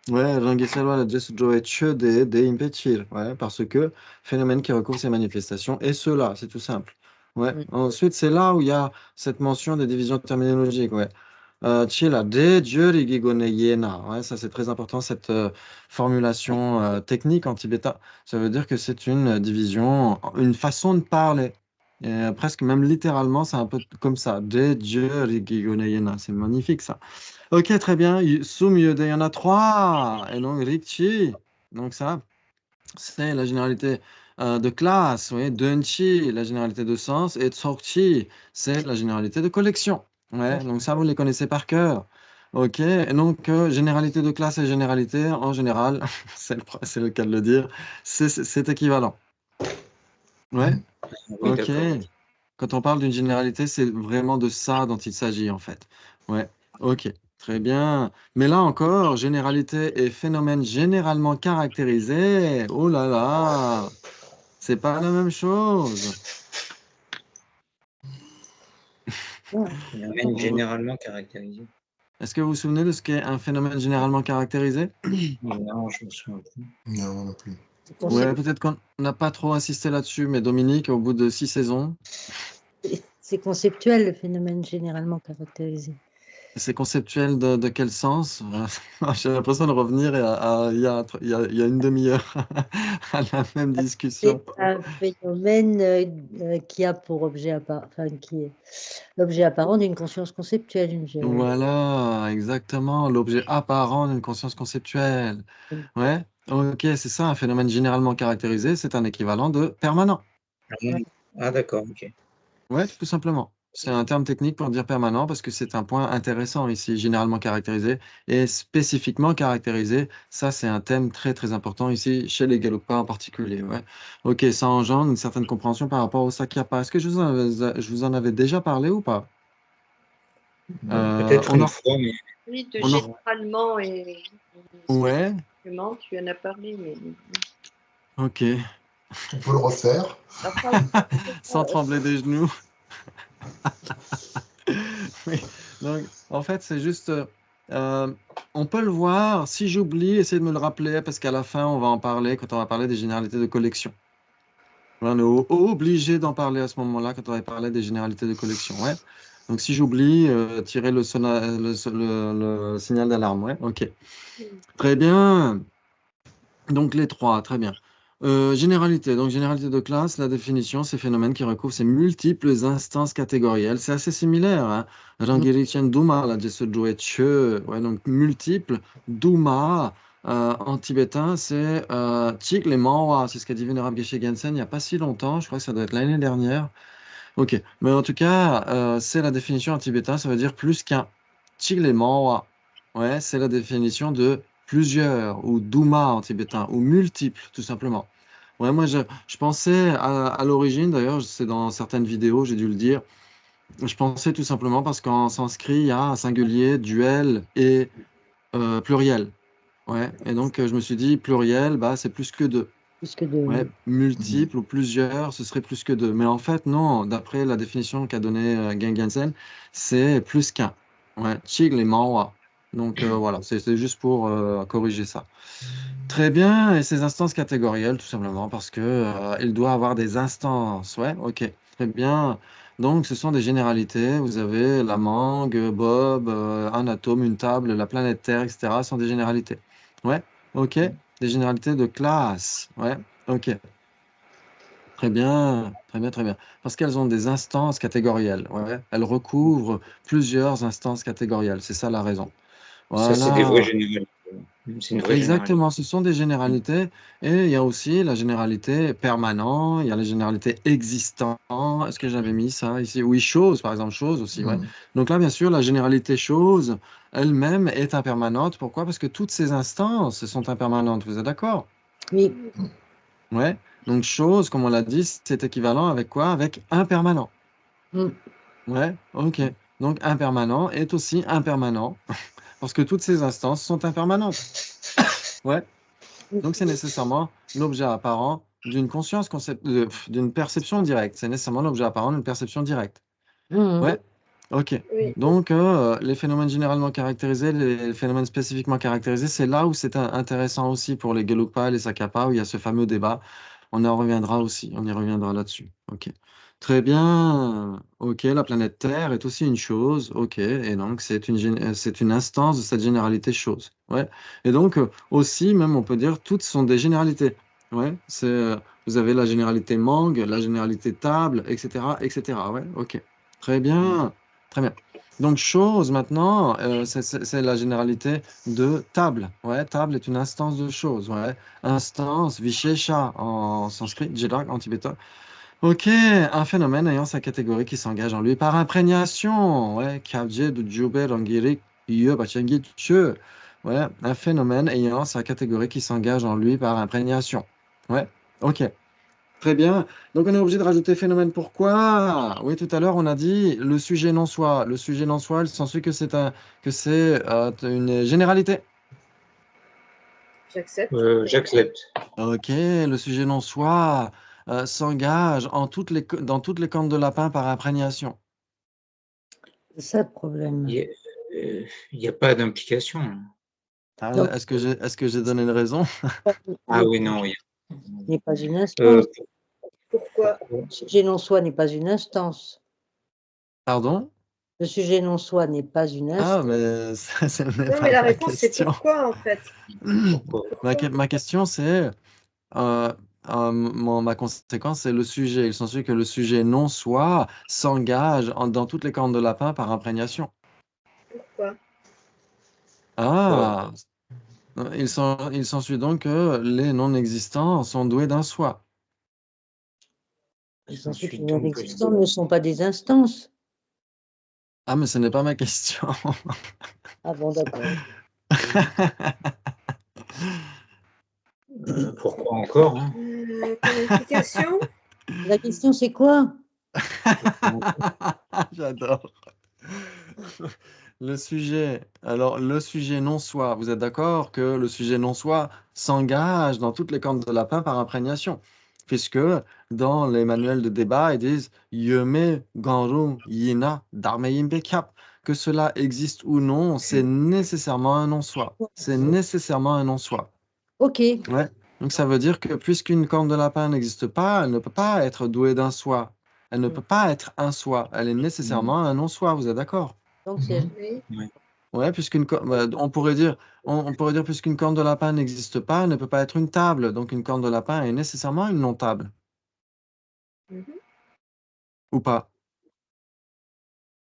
Ouais, rangiselwa la jesujoe che de impechir. Ouais, parce que phénomène qui recouvre ces manifestations, et cela, c'est tout simple. Ouais. Ensuite, c'est là où il y a cette mention de division terminologique. Ouais. Chila, de Jurigigone Yena. Ouais, ça c'est très important, cette formulation technique en tibétain. Ça veut dire que c'est une division, une façon de parler. Et, presque même littéralement, c'est un peu comme ça. De Jurigigone Yena. C'est magnifique ça. Ok, très bien. Sum Yude, il y en a trois. Et donc Rikchi. Donc ça, c'est la généralité de classe. Oui. Dunchi, la généralité de sens. Et Tsorchi, c'est la généralité de collection. Ouais, donc ça, vous les connaissez par cœur. Ok, et donc généralité de classe et généralité, en général, c'est le cas de le dire, c'est équivalent. Ouais, Oui, ok. d'accord. Quand on parle d'une généralité, c'est vraiment de ça dont il s'agit en fait. Ouais, ok, très bien. Mais là encore, généralité et phénomène généralement caractérisé. Oh là là. C'est pas la même chose. Phénomène généralement caractérisé. Est-ce que vous vous souvenez de ce qu'est un phénomène généralement caractérisé? Non, je me souviens plus. Non, non plus. Ouais, peut-être qu'on n'a pas trop insisté là-dessus, mais Dominique, au bout de 6 saisons, C'est conceptuel, le phénomène généralement caractérisé. c'est conceptuel de quel sens? J'ai l'impression de revenir il y a une demi-heure à la même discussion. C'est un phénomène qui a pour objet qui est l'objet apparent d'une conscience conceptuelle, une Voilà, exactement, l'objet apparent d'une conscience conceptuelle. Ouais, ok, c'est ça, un phénomène généralement caractérisé, c'est un équivalent de permanent. Ah, d'accord, ok. Ouais, tout simplement. C'est un terme technique pour dire permanent parce que c'est un point intéressant ici, généralement caractérisé et spécifiquement caractérisé. Ça, c'est un thème très très important ici chez les Galopins en particulier. Ouais. Ok, ça engendre une certaine compréhension par rapport au Sakyapa. Est-ce que je vous en avais déjà parlé ou pas? Peut-être on une en- fois, mais Oui, de on en- généralement et Ouais, spécifiquement, tu en as parlé, mais ok. On peut le refaire. enfin, Sans trembler des genoux. Oui. Donc, en fait, c'est juste, on peut le voir. Si j'oublie, essayez de me le rappeler parce qu'à la fin, on va en parler quand on va parler des généralités de collection. On est obligé d'en parler à ce moment-là quand on va parler des généralités de collection. Ouais. Donc, si j'oublie, tirez le signal d'alarme. Ouais. Ok. Très bien. Donc les trois, très bien. Généralité, donc généralité de classe, la définition, c'est phénomène qui recouvre ces multiples instances catégorielles. C'est assez similaire, hein. Rangirichan Duma, la Jesujo Che, ouais, donc multiples. Duma, en tibétain, c'est Chik les Manhwa, c'est ce qu'a dit Vénérable Geshe Gensen il n'y a pas si longtemps, je crois que ça doit être l'année dernière. Ok, mais en tout cas, c'est la définition en tibétain, ça veut dire plus qu'un. Chik les Manhwa, ouais, c'est la définition de plusieurs, ou Duma en tibétain, ou multiples, tout simplement. Ouais, moi, je pensais à l'origine, d'ailleurs, c'est dans certaines vidéos, j'ai dû le dire, je pensais tout simplement parce qu'en sanskrit, il y a un singulier, duel et pluriel. Ouais, et donc je me suis dit, pluriel, bah, c'est plus que deux. plus que de. Ouais, multiples ou plusieurs, ce serait plus que deux. Mais en fait, non, d'après la définition qu'a donnée Gengensen, c'est plus qu'un. Ouais, Chig les Manhwa. Donc voilà, c'est juste pour corriger ça. Très bien, et ces instances catégorielles, tout simplement, parce que il doit avoir des instances. Ouais, ok, très bien. Donc, ce sont des généralités. Vous avez la mangue, Bob, un atome, une table, la planète Terre, etc. sont des généralités. Ouais, ok. Des généralités de classe. Ouais, ok. Très bien, très bien, très bien. Parce qu'elles ont des instances catégorielles. Ouais, elles recouvrent plusieurs instances catégorielles. C'est ça la raison. ça, c'est des vraies Voilà. généralités. C'est une vraie généralité. Exactement, ce sont des généralités et il y a aussi la généralité permanent, il y a la généralité existant. Est-ce que j'avais mis ça ici? Oui, chose, par exemple, chose aussi, ouais. Donc là, bien sûr, la généralité chose elle-même est impermanente. Pourquoi? Parce que toutes ces instances sont impermanentes. Vous êtes d'accord? Oui, Ouais. Donc chose, comme on l'a dit, c'est équivalent avec quoi? Avec impermanent. mm. Ouais, ok. Donc impermanent est aussi impermanent parce que toutes ces instances sont impermanentes. Ouais. Donc, c'est nécessairement l'objet apparent d'une d'une perception directe. C'est nécessairement l'objet apparent d'une perception directe. Mm. Ouais, ok. Oui. Donc, les phénomènes généralement caractérisés, les phénomènes spécifiquement caractérisés, c'est là où c'est intéressant aussi pour les Gelugpa, les Sakapa, où il y a ce fameux débat. On en reviendra aussi, on y reviendra là-dessus. Ok. Très bien. Ok, la planète Terre est aussi une chose. Ok, et donc c'est une instance de cette généralité chose. Ouais. Et donc aussi, même on peut dire, toutes sont des généralités. Ouais. Vous avez la généralité mangue, la généralité table, etc., etc. Ouais. Ok. Très bien. Très bien. Donc chose maintenant, c'est la généralité de table. Ouais. Table est une instance de chose. Ouais. Instance, Vishesha en sanskrit, Jirak en tibétain. Ok, un phénomène ayant sa catégorie qui s'engage en lui par imprégnation. Ouais, Kyabje de Jube Rangirik Ye Bachengi Tche. Ouais, un phénomène ayant sa catégorie qui s'engage en lui par imprégnation. Ouais, ok. Très bien. Donc on est obligé de rajouter phénomène. Pourquoi? Oui, tout à l'heure on a dit le sujet non soi. Le sujet non soi, il s'ensuit que c'est une généralité. J'accepte. J'accepte. Ok, le sujet non soi. s'engage dans toutes les cornes de lapin par imprégnation. C'est ça le problème. Il n'y a pas d'implication, là. Ah, Donc, est-ce que j'ai donné une raison? Ah oui, non, oui. N'est pas une Euh, instance. Pourquoi? Le sujet non soi n'est pas une instance. Pardon? Le sujet non soi n'est pas une Ah, instance. mais ce n'est Non, pas mais la ma réponse, c'est question. pourquoi, en fait. pourquoi Ma question, c'est ma conséquence, c'est le sujet. Il s'ensuit que le sujet non soi s'engage dans toutes les cornes de lapin par imprégnation. Pourquoi? Ah, il s'ensuit donc que les non-existants sont doués d'un soi. Les ensuite, les donc, non-existants ne sont pas des instances. Ah, mais ce n'est pas ma question. Ah bon, d'accord. pourquoi encore, hein Qualification? La question, c'est quoi? J'adore. Le sujet. Alors, le sujet non soi. Vous êtes d'accord que le sujet non soi s'engage dans toutes les cornes de lapin par imprégnation, puisque dans les manuels de débat, ils disent Yeme Ganrum Yina Darmeyim Bekap. Que cela existe ou non, c'est nécessairement un non-soi. C'est nécessairement un non-soi. Ok. Ouais. Donc ça veut dire que puisqu'une corne de lapin n'existe pas, elle ne peut pas être douée d'un soi. Elle ne peut pas être un soi. Elle est nécessairement un non-soi. Vous êtes d'accord? Donc, c'est Oui. Ouais, on pourrait dire puisqu'une corne de lapin n'existe pas, elle ne peut pas être une table. Donc une corne de lapin est nécessairement une non-table. Mhm. Ou pas?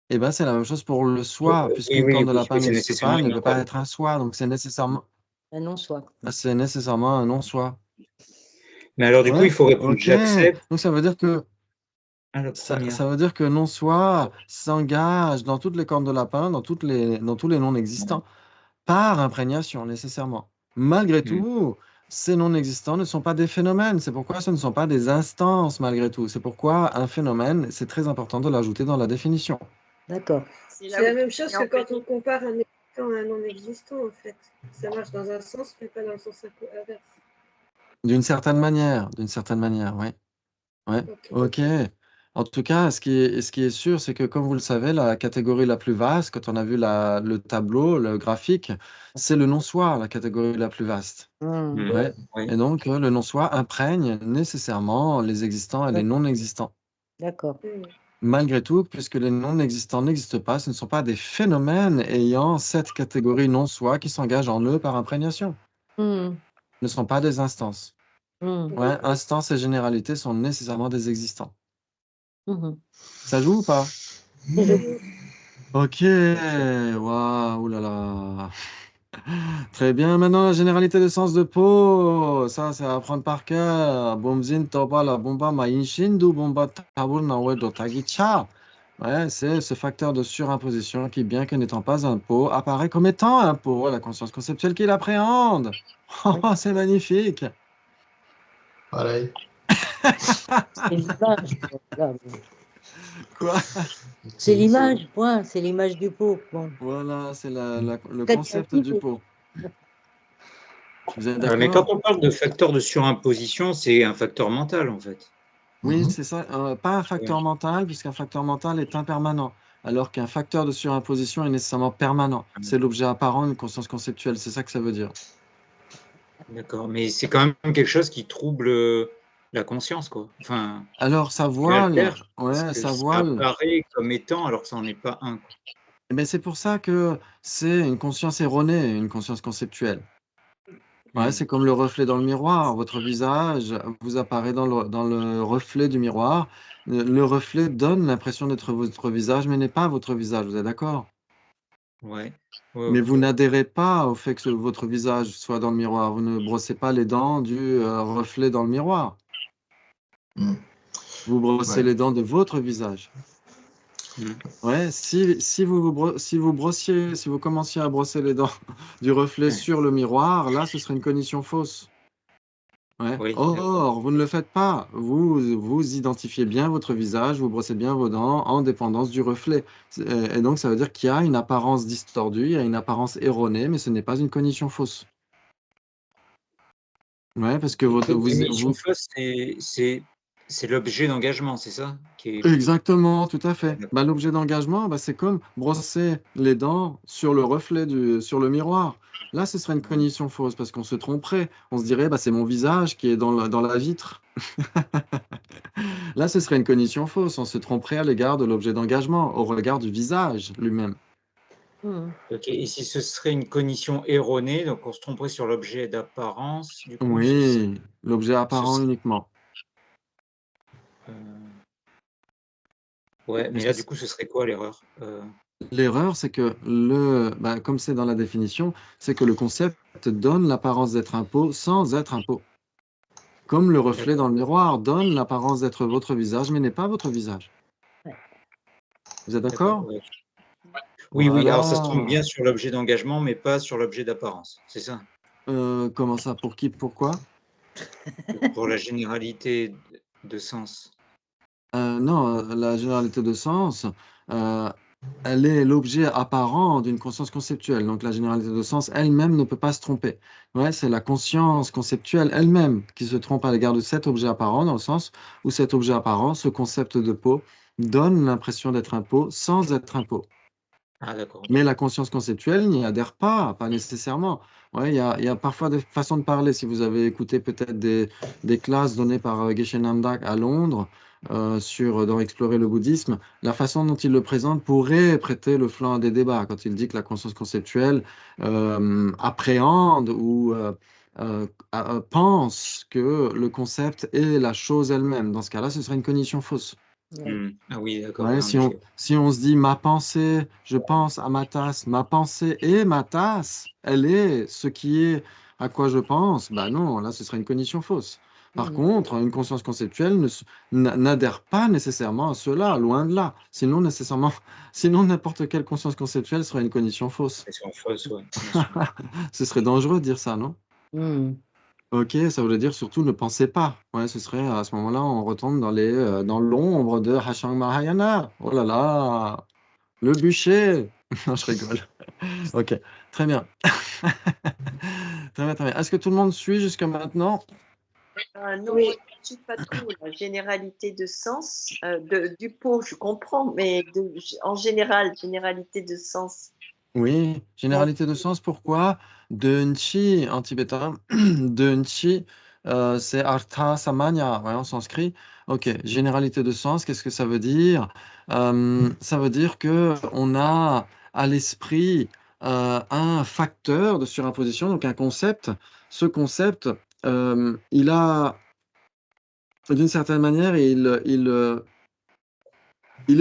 Eh bien, c'est la même chose pour le soi. Oui, Puisqu'une oui, corne de oui, lapin c'est n'existe nécessairement pas, elle une ne peut pas non-table. être un soi. Donc c'est nécessairement un non-soi. un non-soi. Mais alors, du coup, Ouais, il faut répondre ok. j'accepte Donc ça veut dire que à la première. ça veut dire que non-soi s'engage dans toutes les cornes de lapin, dans tous les non-existants, par imprégnation, nécessairement. Malgré tout, ces non-existants ne sont pas des phénomènes. C'est pourquoi ce ne sont pas des instances, malgré tout. C'est pourquoi un phénomène, c'est très important de l'ajouter dans la définition. D'accord. C'est C'est là la où même chose et que en quand fait, on compare un existant à un non-existant, en fait. Ça marche dans un sens, mais pas dans le sens inverse. D'une certaine manière, oui. Ouais, Ok. ok. En tout cas, ce qui est sûr, c'est que comme vous le savez, la catégorie la plus vaste, quand on a vu le tableau, le graphique, c'est le non-soi, la catégorie la plus vaste. Ouais. Oui. Et donc, le non-soi imprègne nécessairement les existants et les non-existants. D'accord. Malgré tout, puisque les non-existants n'existent pas, ce ne sont pas des phénomènes ayant cette catégorie non-soi qui s'engage en eux par imprégnation. Hmm. Ne sont pas des instances. Hmm. Ouais, instances et généralités sont nécessairement des existants. Mhm. Ça joue ou pas? Je- Ok, waouh, ouh là là. Très bien, maintenant la généralité de sens de peau, ça c'est à apprendre par cœur. Bomzin toba la bomba ma inshindu bomba tabur na wedo tagicha. Ouais, c'est ce facteur de surimposition qui, bien que n'étant pas un pot, apparaît comme étant un pot, la conscience conceptuelle qui l'appréhende. Oh, c'est magnifique. Pareil. C'est l'image. Voilà. Quoi? C'est l'image, point. C'est l'image du pot. Bon. Voilà, c'est le Très concept créatif. du pot. Vous êtes Mais quand d'accord? on parle de facteur de surimposition, c'est un facteur mental, en fait. Oui, Mhm. c'est ça. Pas un facteur mental, puisqu'un facteur mental est impermanent, alors qu'un facteur de surimposition est nécessairement permanent. C'est l'objet apparent d'une conscience conceptuelle, c'est ça que ça veut dire. D'accord. Mais c'est quand même quelque chose qui trouble la conscience, quoi. Enfin, Alors, ça qui altère, voile, parce ouais, que ça ça voile. apparaît comme étant alors que ça n'en est pas un, quoi. Eh ben, c'est pour ça que c'est une conscience erronée, une conscience conceptuelle. Ouais, c'est comme le reflet dans le miroir. Votre visage vous apparaît dans le reflet du miroir. Le reflet donne l'impression d'être votre visage, mais n'est pas votre visage, vous êtes d'accord? Ouais. Ouais, Mais ouais. vous n'adhérez pas au fait que votre visage soit dans le miroir. Vous ne brossez pas les dents du reflet dans le miroir. Mm. Vous brossez Ouais. les dents de votre visage. Mm. Ouais, si vous commenciez à brosser les dents du reflet Ouais. sur le miroir, là, ce serait une cognition fausse. Ouais. Oui, Or, vous ne le faites pas. Vous identifiez bien votre visage, vous brossez bien vos dents en dépendance du reflet. Et donc, ça veut dire qu'il y a une apparence distordue, il y a une apparence erronée, mais ce n'est pas une cognition fausse. Ouais, parce que Et cognition fausse, c'est c'est l'objet d'engagement, c'est ça qui est... Exactement, tout à fait. Bah, l'objet d'engagement, bah, c'est comme brosser les dents sur le reflet sur le miroir. Là, ce serait une cognition fausse parce qu'on se tromperait. On se dirait, bah, c'est mon visage qui est dans la vitre. Là, ce serait une cognition fausse. On se tromperait à l'égard de l'objet d'engagement, au regard du visage lui-même. Ok, et si ce serait une cognition erronée, donc on se tromperait sur l'objet d'apparence, du coup, Oui, l'objet apparent serait- uniquement. euh, ouais, mais Est-ce là, que du coup, ce serait quoi l'erreur? l'erreur, c'est que bah, comme c'est dans la définition, c'est que le concept donne l'apparence d'être un pot sans être un pot. Comme le reflet dans le miroir donne l'apparence d'être votre visage, mais n'est pas votre visage. Vous êtes D'accord, d'accord? ouais. Oui, oui, alors ça se trompe Voilà. bien sur l'objet d'engagement, mais pas sur l'objet d'apparence, c'est ça? Comment ça? Pour qui? Pourquoi? Pour la généralité de sens. Non, la généralité de sens, euh, elle est l'objet apparent d'une conscience conceptuelle. Donc la généralité de sens elle-même ne peut pas se tromper. Ouais, c'est la conscience conceptuelle elle-même qui se trompe à l'égard de cet objet apparent, dans le sens où cet objet apparent, ce concept de pot, donne l'impression d'être un pot sans être un pot. Ah, d'accord, ok. Mais la conscience conceptuelle n'y adhère pas nécessairement. Ouais, il y a parfois des façons de parler. Si vous avez écouté peut-être des classes données par Geshe Namdak à Londres dans Explorer le bouddhisme, la façon dont il le présente pourrait prêter le flanc à des débats quand il dit que la conscience conceptuelle appréhende ou pense que le concept est la chose elle-même. Dans ce cas-là, ce serait une cognition fausse. Ah oui, d'accord, Ouais, ouais, en effet. si on se dit ma pensée, je pense à ma pensée et ma tasse, elle est ce qui est à quoi je pense, bah non, là ce serait une cognition fausse. Par contre, une conscience conceptuelle n'adhère pas nécessairement à cela, loin de là. Sinon, nécessairement, sinon n'importe quelle conscience conceptuelle serait une cognition fausse. C'est en fausse, ouais, bien sûr. Ce serait dangereux de dire ça, non? Ok, ça voudrait dire surtout ne pensez pas. Ouais, ce serait à ce moment-là, on retombe dans l'ombre de Hashang Mahayana. Oh là là, le bûcher. Non, je rigole. Ok, très bien. Très bien, très bien. Est-ce que tout le monde suit jusqu'à maintenant? Non, Oui. moi, je ne suis pas trop la généralité de sens du pot, je comprends, mais en général, généralité de sens. Oui, généralité de sens, pourquoi? Denchi en tibétain. Denchi, c'est Artha Samanya, ouais, en sanskrit. Ok, généralité de sens, qu'est-ce que ça veut dire? Ça veut dire que on a à l'esprit un facteur de surimposition, donc un concept. Ce concept, il a, d'une certaine manière, il est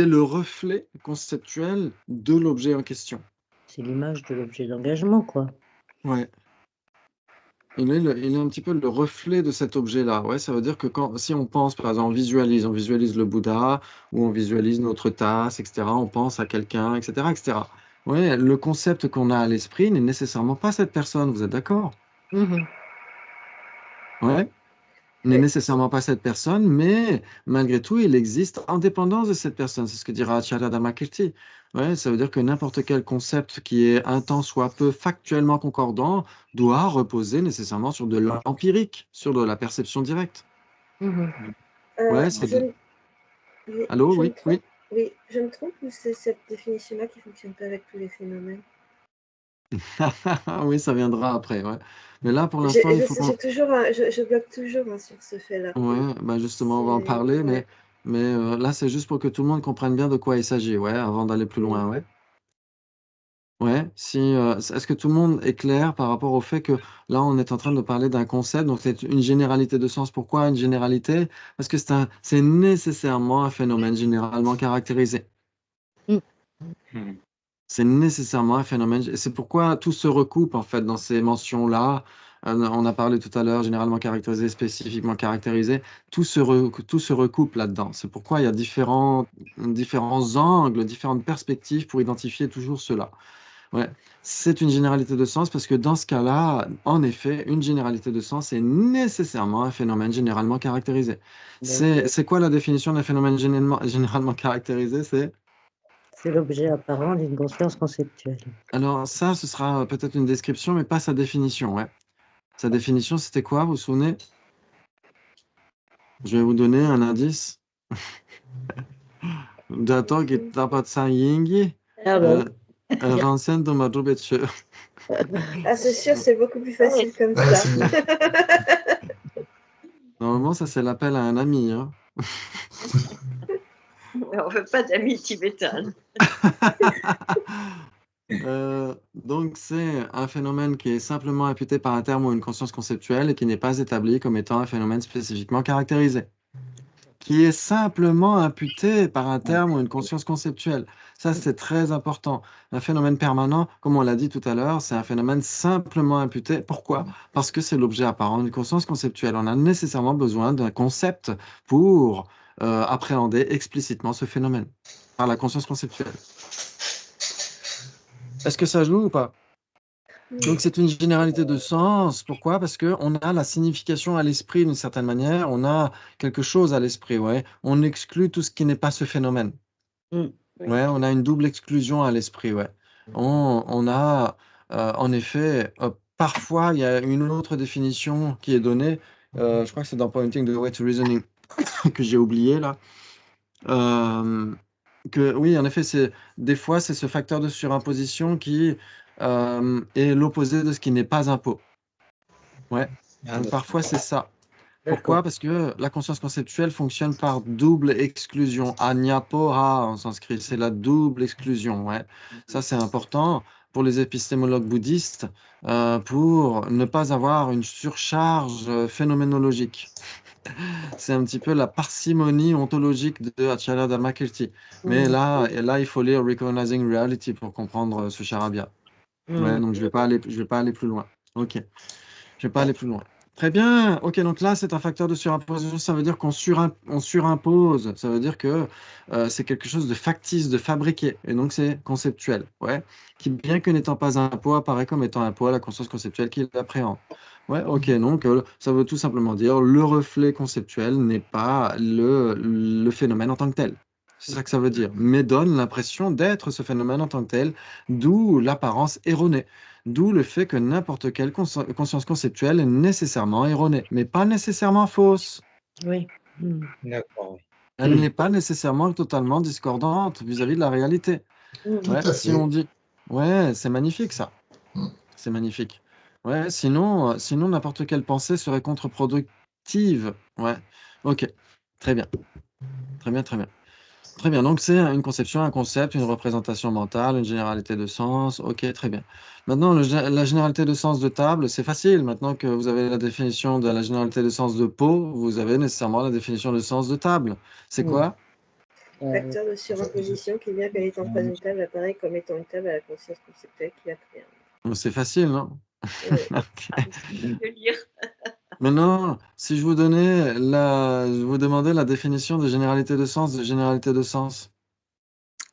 le reflet conceptuel de l'objet en question. C'est l'image de l'objet d'engagement, quoi. Ouais. Il est un petit peu le reflet de cet objet-là. Ouais, ça veut dire que si on pense, par exemple, on visualise le Bouddha ou on visualise notre tasse, etc. On pense à quelqu'un, etc., etc. Ouais, le concept qu'on a à l'esprit n'est nécessairement pas cette personne. Vous êtes d'accord? Ouais. N'est nécessairement pas cette personne, mais malgré tout, il existe en dépendance de cette personne. C'est ce que dira Acharya Dhammakirti. Ouais, ça veut dire que n'importe quel concept qui est un tant soit peu factuellement concordant doit reposer nécessairement sur de l'empirique, sur de la perception directe. Ouais, Je me- oui, Allô, je me oui, trompe. oui. Oui, je me trompe ou c'est cette définition-là qui ne fonctionne pas avec tous les phénomènes? Oui, ça viendra après, ouais. Mais là, pour l'instant, il faut J'ai toujours je bloque toujours sur ce fait-là. Ouais, bah justement, on va en parler, Ouais. mais là, c'est juste pour que tout le monde comprenne bien de quoi il s'agit, ouais, avant d'aller plus loin, ouais. Ouais, est-ce que tout le monde est clair par rapport au fait que là, on est en train de parler d'un concept, donc c'est une généralité de sens. Pourquoi une généralité? Parce que c'est nécessairement un phénomène généralement caractérisé. Hmm. C'est nécessairement un phénomène, et c'est pourquoi tout se recoupe en fait dans ces mentions-là. On a parlé tout à l'heure, généralement caractérisé, spécifiquement caractérisé. Tout se recoupe là-dedans. C'est pourquoi il y a différents angles, différentes perspectives pour identifier toujours cela. Ouais, c'est une généralité de sens parce que dans ce cas-là, en effet, une généralité de sens est nécessairement un phénomène généralement caractérisé. C'est quoi la définition d'un phénomène généralement caractérisé? C'est l'objet apparent d'une conscience conceptuelle. Alors ça, ce sera peut-être une description, mais pas sa définition, ouais. Sa définition, c'était quoi, vous vous souvenez? Je vais vous donner un indice. Dato che dapat sayingi, Ah bah oui. Ransen de Madrubetche. Ah, c'est sûr, c'est beaucoup plus facile comme Ouais, ça. c'est mieux. Normalement, ça, c'est l'appel à un ami. Hein. On ne veut pas d'amis tibétains. Donc, c'est un phénomène qui est simplement imputé par un terme ou une conscience conceptuelle et qui n'est pas établi comme étant un phénomène spécifiquement caractérisé. Qui est simplement imputé par un terme ou une conscience conceptuelle. Ça, c'est très important. Un phénomène permanent, comme on l'a dit tout à l'heure, c'est un phénomène simplement imputé. Pourquoi? Parce que c'est l'objet apparent d'une conscience conceptuelle. On a nécessairement besoin d'un concept pour appréhender explicitement ce phénomène par la conscience conceptuelle. Est-ce que ça joue ou pas? Donc, c'est une généralité de sens. Pourquoi? Parce qu'on a la signification à l'esprit d'une certaine manière, on a quelque chose à l'esprit, ouais. On exclut tout ce qui n'est pas ce phénomène. Mm. Ouais, on a une double exclusion à l'esprit, ouais. On a, en effet, parfois, il y a une autre définition qui est donnée, je crois que c'est dans Pointing the Way to Reasoning, que j'ai oublié là. Que oui, en effet, des fois, c'est ce facteur de surimposition qui est l'opposé de ce qui n'est pas impôt. Ouais. Ah, Donc d'accord. parfois, c'est ça. D'accord. Pourquoi? Parce que la conscience conceptuelle fonctionne par double exclusion. Anyapora en sanskrit, c'est la double exclusion. Ouais. Ça, c'est important pour les épistémologues bouddhistes pour ne pas avoir une surcharge phénoménologique. C'est un petit peu la parcimonie ontologique de Acharya Dharmakirti. Mais là, il faut lire Recognizing Reality pour comprendre ce charabia. Ouais, donc je vais pas aller plus loin. Ok, je vais pas aller plus loin. Très bien. Ok, donc là, c'est un facteur de surimposition. Ça veut dire on surimpose. Ça veut dire que c'est quelque chose de factice, de fabriqué. Et donc, c'est conceptuel. Ouais. Qui, bien que n'étant pas un poids, apparaît comme étant un poids à la conscience conceptuelle qui l'appréhende. Ouais, ok. Donc, ça veut tout simplement dire le reflet conceptuel n'est pas le phénomène en tant que tel. C'est ça que ça veut dire. Mais donne l'impression d'être ce phénomène en tant que tel, d'où l'apparence erronée. D'où le fait que n'importe quelle conscience conceptuelle est nécessairement erronée, mais pas nécessairement fausse. Oui. Mm. D'accord. Oui. Elle n'est pas nécessairement totalement discordante vis-à-vis de la réalité. Mm. Tout Ouais, à si fait. on dit, ouais, c'est magnifique ça. Mm. C'est magnifique. Ouais, sinon n'importe quelle pensée serait contre-productive. Ouais, ok, très bien, très bien, très bien. Très bien, donc c'est une conception, un concept, une représentation mentale, une généralité de sens. Ok, très bien. Maintenant, la généralité de sens de table, c'est facile. Maintenant que vous avez la définition de la généralité de sens de pot, vous avez nécessairement la définition de sens de table. C'est quoi? Facteur de surimposition qui, bien qu'elle étant pas une table, apparaît comme étant une table à la conscience conceptuelle qui l'appréhende. C'est facile, non? Ouais. Ok. De lire. Maintenant, si je vous demandais la définition de généralité de sens,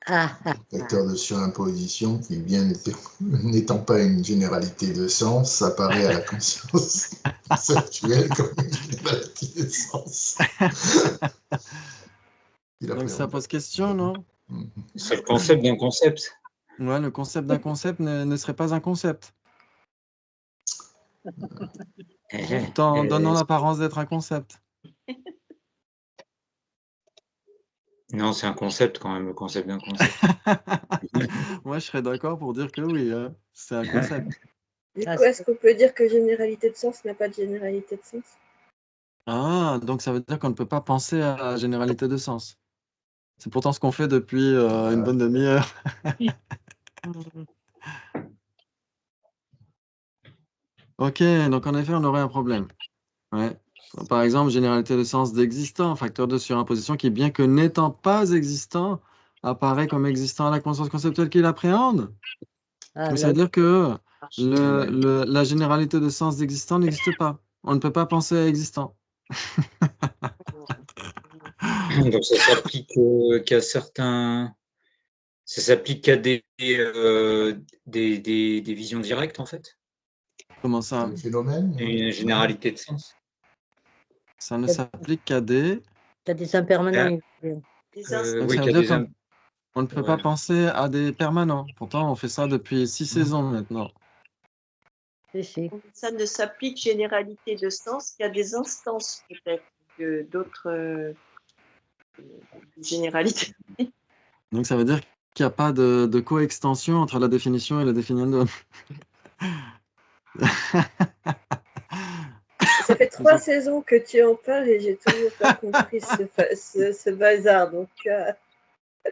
Facteur de surimposition qui, bien n'étant pas une généralité de sens, apparaît à la conscience conceptuelle comme une généralité de sens. Donc ça pose question, non? C'est le concept d'un concept. Ouais, le concept d'un concept ne serait pas un concept, tout en donnant l'apparence d'être un concept. Non, c'est un concept quand même, le concept d'un concept. Moi, je serais d'accord pour dire que oui, hein, c'est un concept. Du Ah, coup, est-ce qu'on peut dire que généralité de sens n'a pas de généralité de sens? Ah, donc ça veut dire qu'on ne peut pas penser à la généralité de sens. C'est pourtant ce qu'on fait depuis une bonne demi-heure. Ok, donc en effet, on aurait un problème. Ouais. Par exemple, généralité de sens d'existant, facteur de surimposition qui, bien que n'étant pas existant, apparaît comme existant à la conscience conceptuelle qu'il appréhende. Ah, Donc ça là, veut dire que la généralité de sens d'existant n'existe pas. On ne peut pas penser à existant. Donc ça s'applique qu'à certains. Ça s'applique qu'à des visions directes, en fait. Comment ça? Le phénomène, Une généralité de sens. Ça ne s'applique qu'à des... t'as des impermanents. Des instants. Donc Oui, ça veut qu'à dire des. qu'on ne peut Ouais. pas penser à des permanents. Pourtant, on fait ça depuis 6 saisons maintenant. Si. Ça ne s'applique généralité de sens qu'à des instances, peut-être. d'autres généralités. Donc ça veut dire qu'il n'y a pas de coextension entre la définition et le définiendum. Ça fait 3 saisons que tu en parles et j'ai toujours pas compris ce bazar. Donc,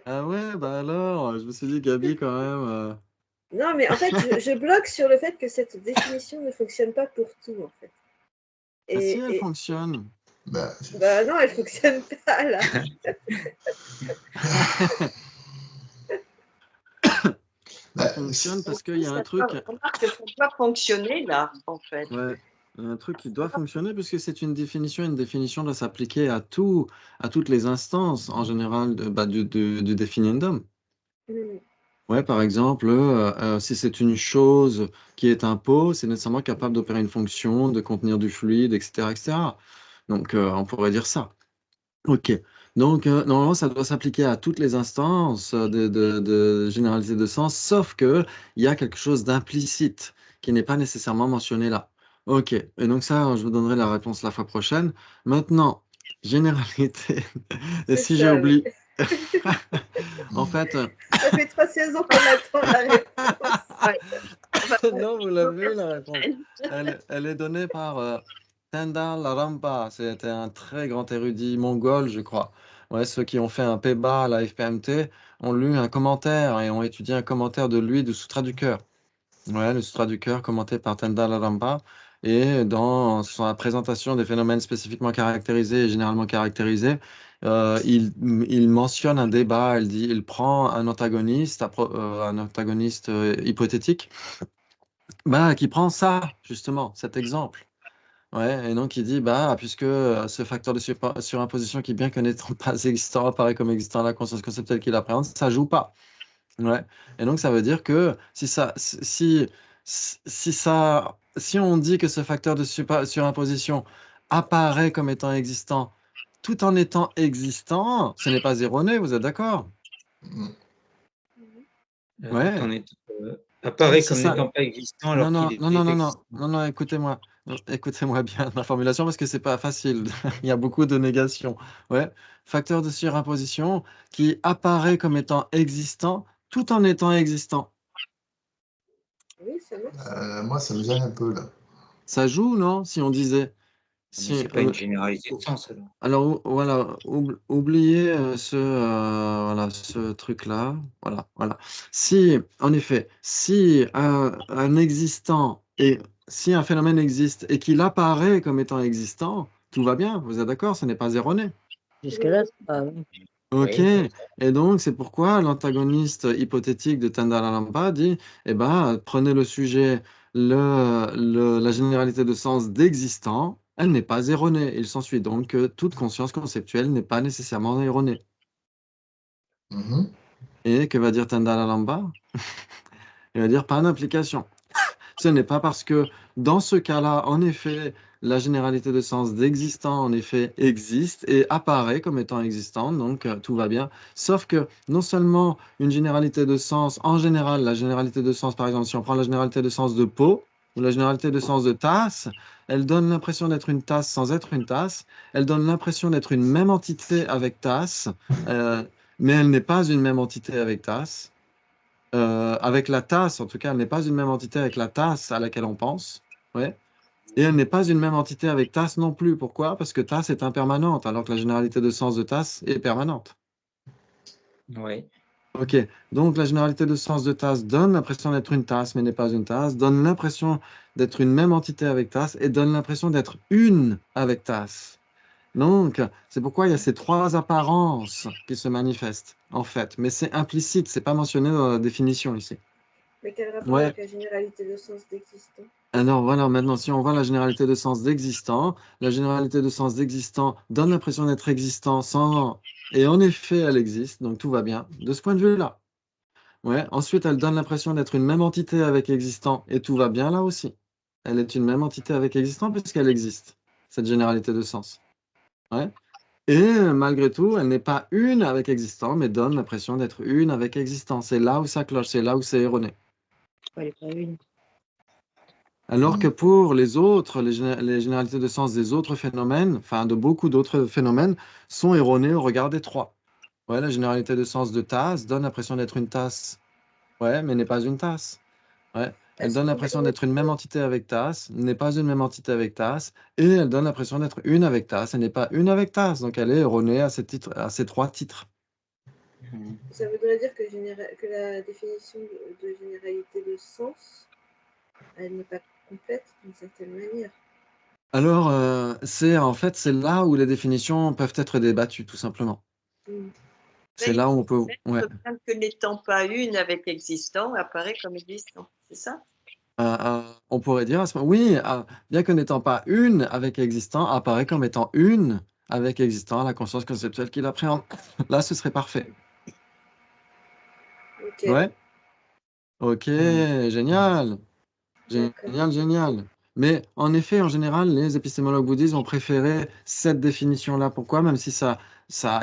Ah ouais, bah alors, je me suis dit, Gabi, quand même. non, mais en fait, je bloque sur le fait que cette définition ne fonctionne pas pour tout, en fait. Ah si, elle Et fonctionne. Bah, bah non, elle fonctionne pas là. bah, Elle fonctionne parce qu'il y a un Ça truc. remarque que ça doit fonctionner là, en fait. Ouais, il y a un truc qui doit fonctionner puisque c'est une définition doit s'appliquer à toutes les instances en général du définiendum. Mm. Ouais, par exemple, si c'est une chose qui est un pot, c'est nécessairement capable d'opérer une fonction, de contenir du fluide, etc., etc. Donc, on pourrait dire ça. Ok. Donc, normalement, ça doit s'appliquer à toutes les instances de généralité de sens, sauf que il y a quelque chose d'implicite qui n'est pas nécessairement mentionné là. Ok. Et donc ça, je vous donnerai la réponse la fois prochaine. Maintenant, généralité. Et C'est si j'ai ça, oui. oublié, en fait, Ça fait 3 saisons qu'on attend la réponse. Ouais. non, vous l'avez vu la réponse. Elle est donnée par Tendar Larampa. C'était un très grand érudit mongol, je crois. Ouais, ceux qui ont fait un PEBA à la FPMT ont lu un commentaire et ont étudié un commentaire de lui, du Sutra du cœur. Ouais, le Sutra du cœur commenté par Tendar Larampa. Et dans sa présentation des phénomènes spécifiquement caractérisés et généralement caractérisés, il mentionne un débat. Il prend un antagoniste, hypothétique, bah, qui prend ça, justement, cet exemple. Ouais, et donc il dit, bah, puisque ce facteur de surimposition qui, bien que n'étant pas existant, apparaît comme existant à la conscience conceptuelle qu'il appréhende, ça joue pas. Ouais. Et donc ça veut dire que si on dit que ce facteur de surimposition apparaît comme étant existant, tout en étant existant, ce n'est pas erroné, vous êtes d'accord? Ouais. Tout en étant, apparaît Si comme ça, n'étant pas existant Non, alors non, qu'il non, est non, non, non, existant. non, non, écoutez-moi. Écoutez-moi bien ma formulation parce que c'est pas facile. Il y a beaucoup de négations. Ouais. Facteur de surimposition qui apparaît comme étant existant tout en étant existant. Oui, ça marche. moi, ça me gêne un peu là. Ça joue, non? Si on disait. Mais Si, c'est pas une généralité de sens alors. alors, voilà, oubliez voilà, ce truc-là. Voilà, voilà. Si, en effet, si un existant et si un phénomène existe et qu'il apparaît comme étant existant, tout va bien. Vous êtes d'accord? Ce n'est pas erroné. Jusque-là, c'est pas. Ok. Oui, Et donc, c'est pourquoi l'antagoniste hypothétique de Tendalalampa dit, eh ben, prenez le sujet, la généralité de sens d'existant, elle n'est pas erronée. Il s'ensuit donc que toute conscience conceptuelle n'est pas nécessairement erronée. Mhm. Et que va dire Tendalalampa? Il va dire pas d'implication. Ce n'est pas parce que dans ce cas-là, en effet, la généralité de sens d'existant, en effet, existe et apparaît comme étant existante, donc tout va bien. Sauf que non seulement une généralité de sens, en général, la généralité de sens, par exemple, si on prend la généralité de sens de pot ou la généralité de sens de tasse, elle donne l'impression d'être une tasse sans être une tasse, elle donne l'impression d'être une même entité avec tasse, euh, mais elle n'est pas une même entité avec tasse. Avec la tasse, en tout cas, elle n'est pas une même entité avec la tasse à laquelle on pense. Ouais. Et elle n'est pas une même entité avec tasse non plus. Pourquoi? Parce que tasse est impermanente, alors que la généralité de sens de tasse est permanente. oui. Ok. Donc la généralité de sens de tasse donne l'impression d'être une tasse, mais n'est pas une tasse, donne l'impression d'être une même entité avec tasse et donne l'impression d'être une avec tasse. Donc, c'est pourquoi il y a ces trois apparences qui se manifestent, en fait. Mais c'est implicite, c'est pas mentionné dans la définition ici. Mais quel rapport Ouais. avec la généralité de sens d'existant? Alors voilà, maintenant, si on voit la généralité de sens d'existant, la généralité de sens d'existant donne l'impression d'être existant sans... Et en effet, elle existe, donc tout va bien, de ce point de vue-là. Ouais. Ensuite, elle donne l'impression d'être une même entité avec existant, et tout va bien là aussi. Elle est une même entité avec existant puisqu'elle existe, cette généralité de sens. Ouais. Et malgré tout, elle n'est pas une avec existant, mais donne l'impression d'être une avec existant. C'est là où ça cloche, c'est là où c'est erroné. Elle est pas une. Alors que pour les autres, les généralités de sens des autres phénomènes, enfin de beaucoup d'autres phénomènes, sont erronées au regard des trois. Ouais, la généralité de sens de tasse donne l'impression d'être une tasse. Ouais, mais n'est pas une tasse. Ouais. Elle Est-ce donne qu'on l'impression peut- d'être une même entité avec tasse, n'est pas une même entité avec tasse, et elle donne l'impression d'être une avec tasse, elle n'est pas une avec tasse. Donc elle est erronée à ces trois titres. Ça voudrait dire que, que la définition de généralité de sens, elle n'est pas complète d'une certaine manière. Alors, c'est là où les définitions peuvent être débattues, tout simplement. Mm. C'est là où on peut. Ouais. Même que n'étant pas une avec existant, apparaît comme existant. C'est ça? On pourrait dire, oui, bien que n'étant pas une avec existant, apparaît comme étant une avec existant à la conscience conceptuelle qu'il appréhende. Là, ce serait parfait. Ok. Ouais. Ok, génial. D'accord. Génial, génial. Mais en effet, en général, les épistémologues bouddhistes ont préféré cette définition-là. Pourquoi? Même si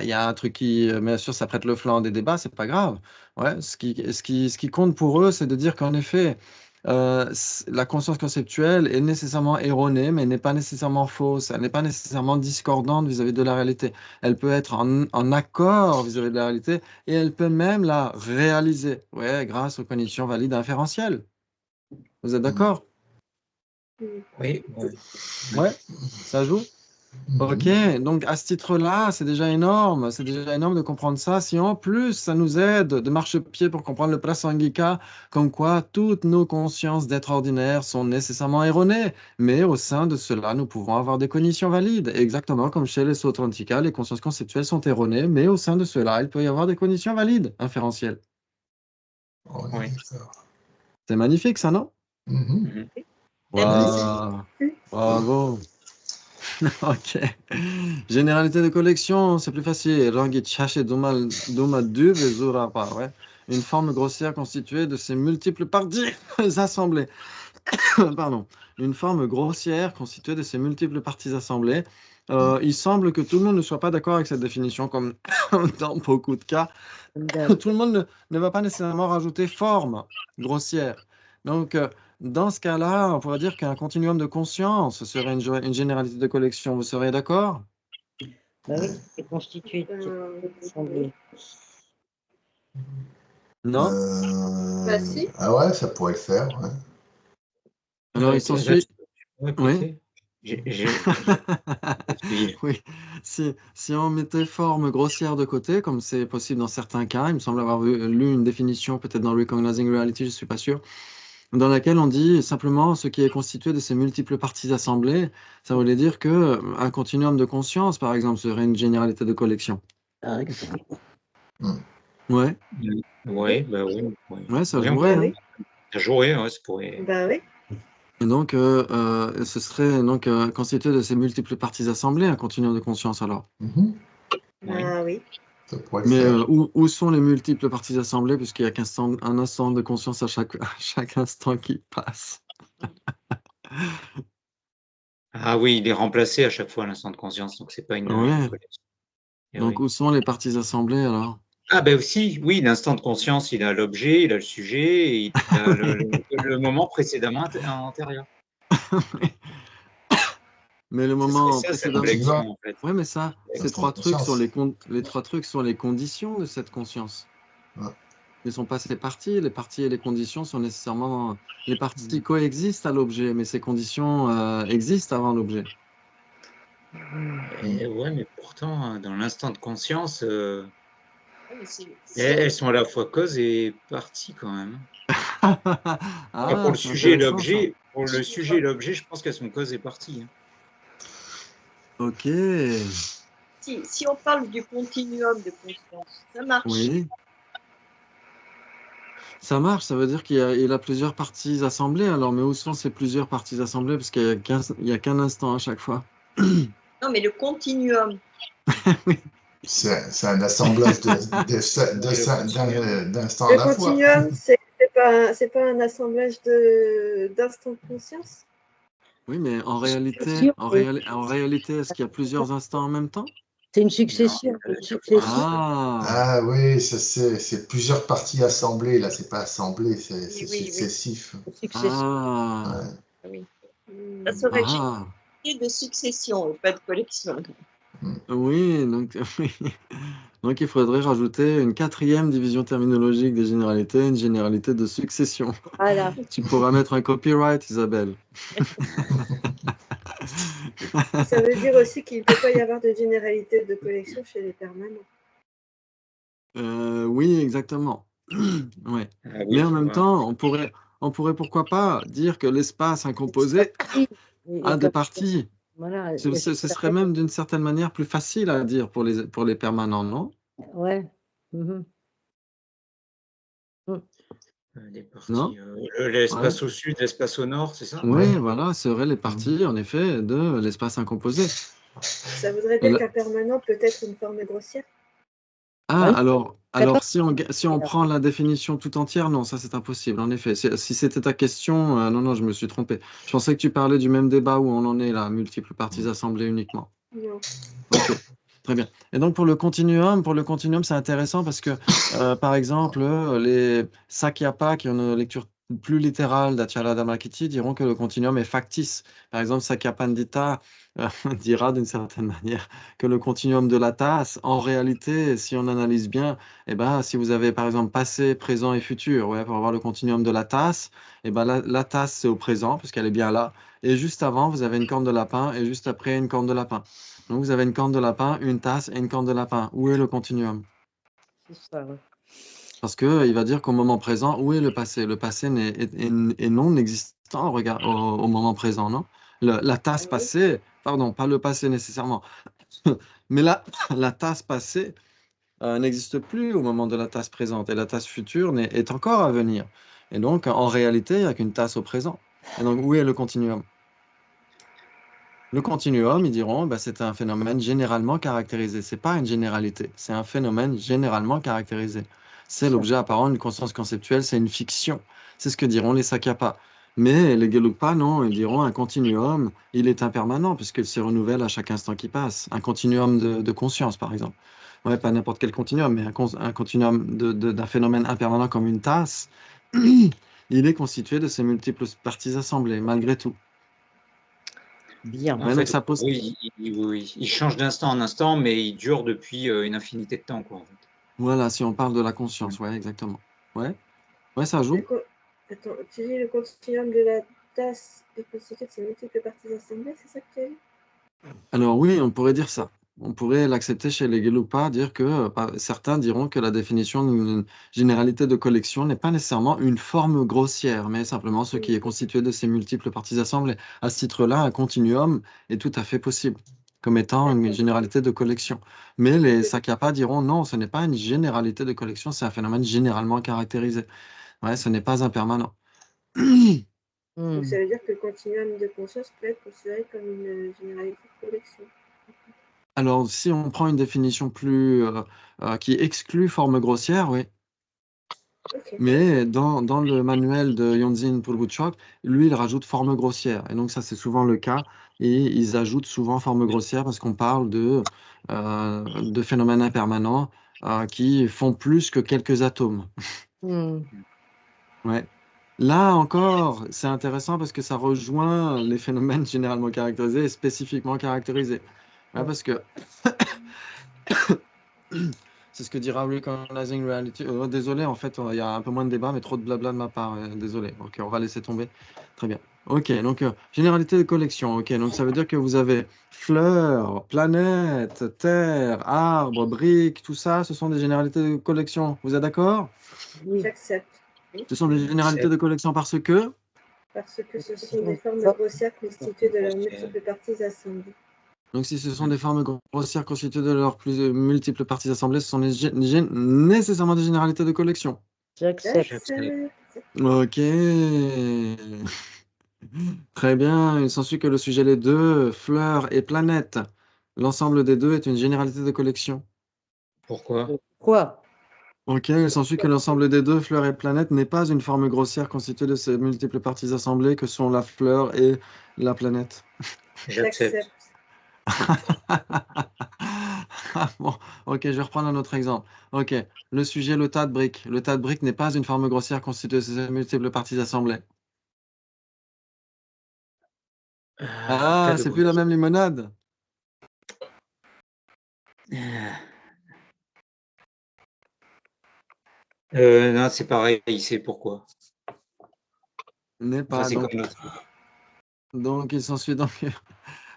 il y a un truc qui, bien sûr, ça prête le flanc des débats, c'est pas grave. Ouais, ce qui compte pour eux, c'est de dire qu'en effet, la conscience conceptuelle est nécessairement erronée, mais n'est pas nécessairement fausse. Elle n'est pas nécessairement discordante vis-à-vis de la réalité. Elle peut être en accord vis-à-vis de la réalité et elle peut même la réaliser, ouais, grâce aux conditions valides inférentielles. Vous êtes d'accord? Mm. Oui, Ouais, ça joue. Ok, donc à ce titre-là, c'est déjà énorme. C'est déjà énorme de comprendre ça. Si en plus, ça nous aide de marchepied pour comprendre le prasangika, comme quoi toutes nos consciences d'être ordinaires sont nécessairement erronées. Mais au sein de cela, nous pouvons avoir des cognitions valides. Exactement comme chez les Sautrantika, les consciences conceptuelles sont erronées, mais au sein de cela, il peut y avoir des cognitions valides, inférentielles. Oui, Oui. d'accord. C'est magnifique, ça, non? Mhm. Waouh, bravo. Ok. Généralité de collection, c'est plus facile. Rangi chache duma dub et zurapa, ouais. Une forme grossière constituée de ces multiples parties assemblées. Pardon. Une forme grossière constituée de ces multiples parties assemblées. Il semble que tout le monde ne soit pas d'accord avec cette définition, comme dans beaucoup de cas. Tout le monde ne va pas nécessairement rajouter forme grossière. Donc, dans ce cas-là, on pourrait dire qu'un continuum de conscience serait une généralité de collection. Vous seriez d'accord? Bah oui, c'est constitué de assemblée. Non? Bah, si. Ah ouais, ça pourrait le faire. Ouais. Alors, il s'ensuit. Oui. J'ai suivi. Oui. Si on mettait forme grossière de côté, comme c'est possible dans certains cas, il me semble avoir lu une définition, peut-être dans Recognizing Reality, je ne suis pas sûr, dans laquelle on dit simplement ce qui est constitué de ces multiples parties assemblées. Ça voulait dire que un continuum de conscience, par exemple, serait une généralité de collection. Par exemple. Ouais, Oui, bah oui. ouais, ça Oui, jouerait. Bah Hein. oui. ça jouerait, ouais, ça pourrait. Bah oui. Et donc, ce serait donc constitué de ces multiples parties assemblées, un continuum de conscience alors. Mhm. Bah oui. Ça pourrait le Mais faire. où sont les multiples parties assemblées, puisqu'il n'y a un instant de conscience à chaque instant qui passe. Ah oui, il est remplacé à chaque fois à l'instant de conscience, donc c'est pas une Ouais. collection. Eh Donc, oui. où sont les parties assemblées alors? Ah ben aussi, oui, l'instant de conscience, il a l'objet, il a le sujet, et il a le moment précédemment antérieur. Mais le Ce serait moment ça, sa précédent. Continuum. collection, en fait. Ouais, mais ça, ces L'instant trois de trucs sont conscience. les trois trucs sont les conditions de cette conscience. Ouais. Ils ne sont pas ces parties. Les parties et les conditions sont nécessairement. Les parties coexistent à l'objet, mais ces conditions existent avant l'objet. Ouais, mais pourtant, dans l'instant de conscience, Oui, elles sont à la fois cause et partie quand même. Enfin, pour Ah, le c'est sujet et intéressant ça. l'objet, je pense qu'elles sont cause et partie. Hein. Ok. si on parle du continuum de conscience, ça marche. Oui. Ça marche, ça veut dire il a plusieurs parties assemblées. Alors, mais où sont ces plusieurs parties assemblées? Parce il y a qu'un instant à chaque fois. Non, mais le continuum, C'est un assemblage d'instants à Le la fois. continuum, c'est pas un assemblage d'instants de conscience? Oui, mais en Succession, réalité, est-ce qu'il y a plusieurs instants en même temps? c'est une succession. Non, Une succession. Ah, Ah oui, c'est plusieurs parties assemblées. Là, c'est pas assemblé, c'est oui, oui. successif. Succession. ah. Ouais. Oui. Hmm. Ça serait Ah, généralité de succession, pas de collection. oui, donc, oui. Donc il faudrait rajouter une quatrième division terminologique des généralités, une généralité de succession. Voilà. Tu pourras mettre un copyright, Isabelle. Ça veut dire aussi qu'il ne peut pas y avoir de généralité de collection chez les permanents. Oui, exactement. Ouais. Ah Mais oui, en même voilà. temps, on pourrait pourquoi pas dire que l'espace incomposé Et a des comme- parties. Voilà. Ce serait même d'une certaine manière plus facile à dire pour les permanents, non? Ouais. Mhm. Mm. Les Non? parties, l'espace Ouais. au sud, l'espace au nord, c'est ça? Oui, Ouais. voilà, seraient les parties, en effet, de l'espace incomposé. Ça voudrait dire Le- qu'un permanent peut être une forme grossière. Ah, Ouais. alors si on prend la définition tout entière, non, ça c'est impossible, en effet. Si c'était ta question, non, non, je me suis trompé. Je pensais que tu parlais du même débat où on en est là, multiples parties assemblées uniquement. Non. Ok, très bien. Et donc pour le continuum, c'est intéressant parce que, par exemple, les Sakyapa, qui ont une lecture plus littérale d'Achala Dhammakiti, diront que le continuum est factice. Par exemple, Sakyapandita dira d'une certaine manière que le continuum de la tasse, en réalité, si on analyse bien, eh ben, si vous avez par exemple passé, présent et futur, ouais, pour avoir le continuum de la tasse, eh ben, la tasse, c'est au présent, puisqu'elle est bien là. Et juste avant, vous avez une corne de lapin, et juste après, une corne de lapin. Donc, vous avez une corne de lapin, une tasse et une corne de lapin. Où est le continuum? C'est ça, ouais. Parce que il va dire qu'au moment présent, où est le passé? Le passé est non existant au moment présent, non? La Ah tasse oui. passée, pardon, pas le passé nécessairement, mais la tasse passée n'existe plus au moment de la tasse présente et la tasse future est encore à venir. Et donc, en réalité, il n'y a qu'une tasse au présent. Et donc, où est le continuum? Le continuum, ils diront, bah, c'est un phénomène généralement caractérisé. C'est pas une généralité, c'est un phénomène généralement caractérisé. C'est l'objet apparent d'une conscience conceptuelle, c'est une fiction. C'est ce que diront les Sakyapa. Mais les Gelugpa, non, ils diront un continuum, il est impermanent puisqu'il se renouvelle à chaque instant qui passe. Un continuum de conscience, par exemple. Ouais, pas n'importe quel continuum, mais un continuum d'un phénomène impermanent comme une tasse, il est constitué de ces multiples parties assemblées, malgré tout. Bien. En Ouais, donc fait, ça pose. oui, oui, il change d'instant en instant, mais il dure depuis une infinité de temps, quoi, en fait. Voilà, si on parle de la conscience, ouais, exactement. Ouais, ouais, ça Le joue. co- Attends, tu dis le continuum de la tasse est constitué de ses multiples parties assemblées, c'est ça que tu as dit? Alors oui, on pourrait dire ça. On pourrait l'accepter chez les Gelugpa, dire que certains diront que la définition d'une généralité de collection n'est pas nécessairement une forme grossière, mais simplement ce qui est constitué de ces multiples parties assemblées. À ce titre-là, un continuum est tout à fait possible comme étant une D'accord. généralité de collection. Mais les Sakyapa diront non, ce n'est pas une généralité de collection, c'est un phénomène généralement caractérisé. Ouais, ce n'est pas impermanent. Donc ça Mm. veut dire que le continuum de conscience peut être considéré comme une généralité de collection. Alors, si on prend une définition qui exclut forme grossière, oui. Ok. Mais dans le manuel de Yonzin Purguchok, lui, il rajoute forme grossière. Et donc, ça, c'est souvent le cas. Et ils ajoutent souvent forme grossière parce qu'on parle de phénomènes impermanents qui font plus que quelques atomes. Mm. Ouais. Là encore, c'est intéressant parce que ça rejoint les phénomènes généralement caractérisés et spécifiquement caractérisés. Ouais, parce que c'est ce que dira Recognizing Reality. Désolé, en fait, il y a un peu moins de débat, mais trop de blabla de ma part. Désolé. Ok, on va laisser tomber. Très bien. Ok, donc généralité de collection. Ok, donc ça veut dire que vous avez fleurs, planètes, terre, arbres, briques, tout ça, ce sont des généralités de collection. Vous êtes d'accord? Oui. J'accepte. Ce sont des généralités de collection parce que. Parce que ce sont des formes grossières constituées de leurs multiples parties assemblées. Donc, si ce sont des formes grossières constituées de leurs multiples parties assemblées, ce sont nécessairement des généralités de collection. J'accepte. J'accepte. Ok. Très bien. Il s'ensuit que le sujet les deux, fleurs et planètes. L'ensemble des deux est une généralité de collection. Pourquoi? Quoi? Ok. Il s'ensuit que l'ensemble des deux, fleurs et planètes, n'est pas une forme grossière constituée de ces multiples parties assemblées que sont la fleur et la planète. J'accepte. Ah bon, ok, je vais reprendre un autre exemple. Ok, le sujet, le tas de briques. Le tas de briques n'est pas une forme grossière constituée de ces multiples parties assemblées. Ah, cas de c'est plus la même limonade. Non, c'est pareil, c'est pourquoi. N'est Enfin, pas. c'est Donc, comme l'autre. il s'ensuit donc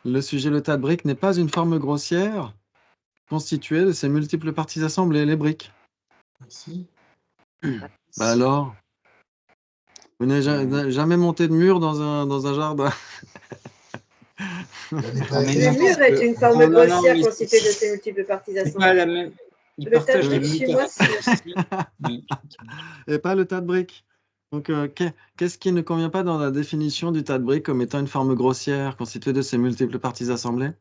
le sujet, le tas de briques n'est pas une forme grossière constituée de ses multiples parties assemblées, les briques. Si. Bah alors, vous n'avez jamais monté de mur dans un jardin. Ça n'est pas Non, mais Le non, exact. mur est une forme non, non, grossière mais constituée de ses multiples parties c'est pas la assemblées. même. Ils Le tas de partagent les briques, mêmes chez moi, si. caractéristiques. Oui. Et pas le tas de briques. Donc, qu'est-ce qui ne convient pas dans la définition du tas de briques comme étant une forme grossière constituée de ses multiples parties assemblées?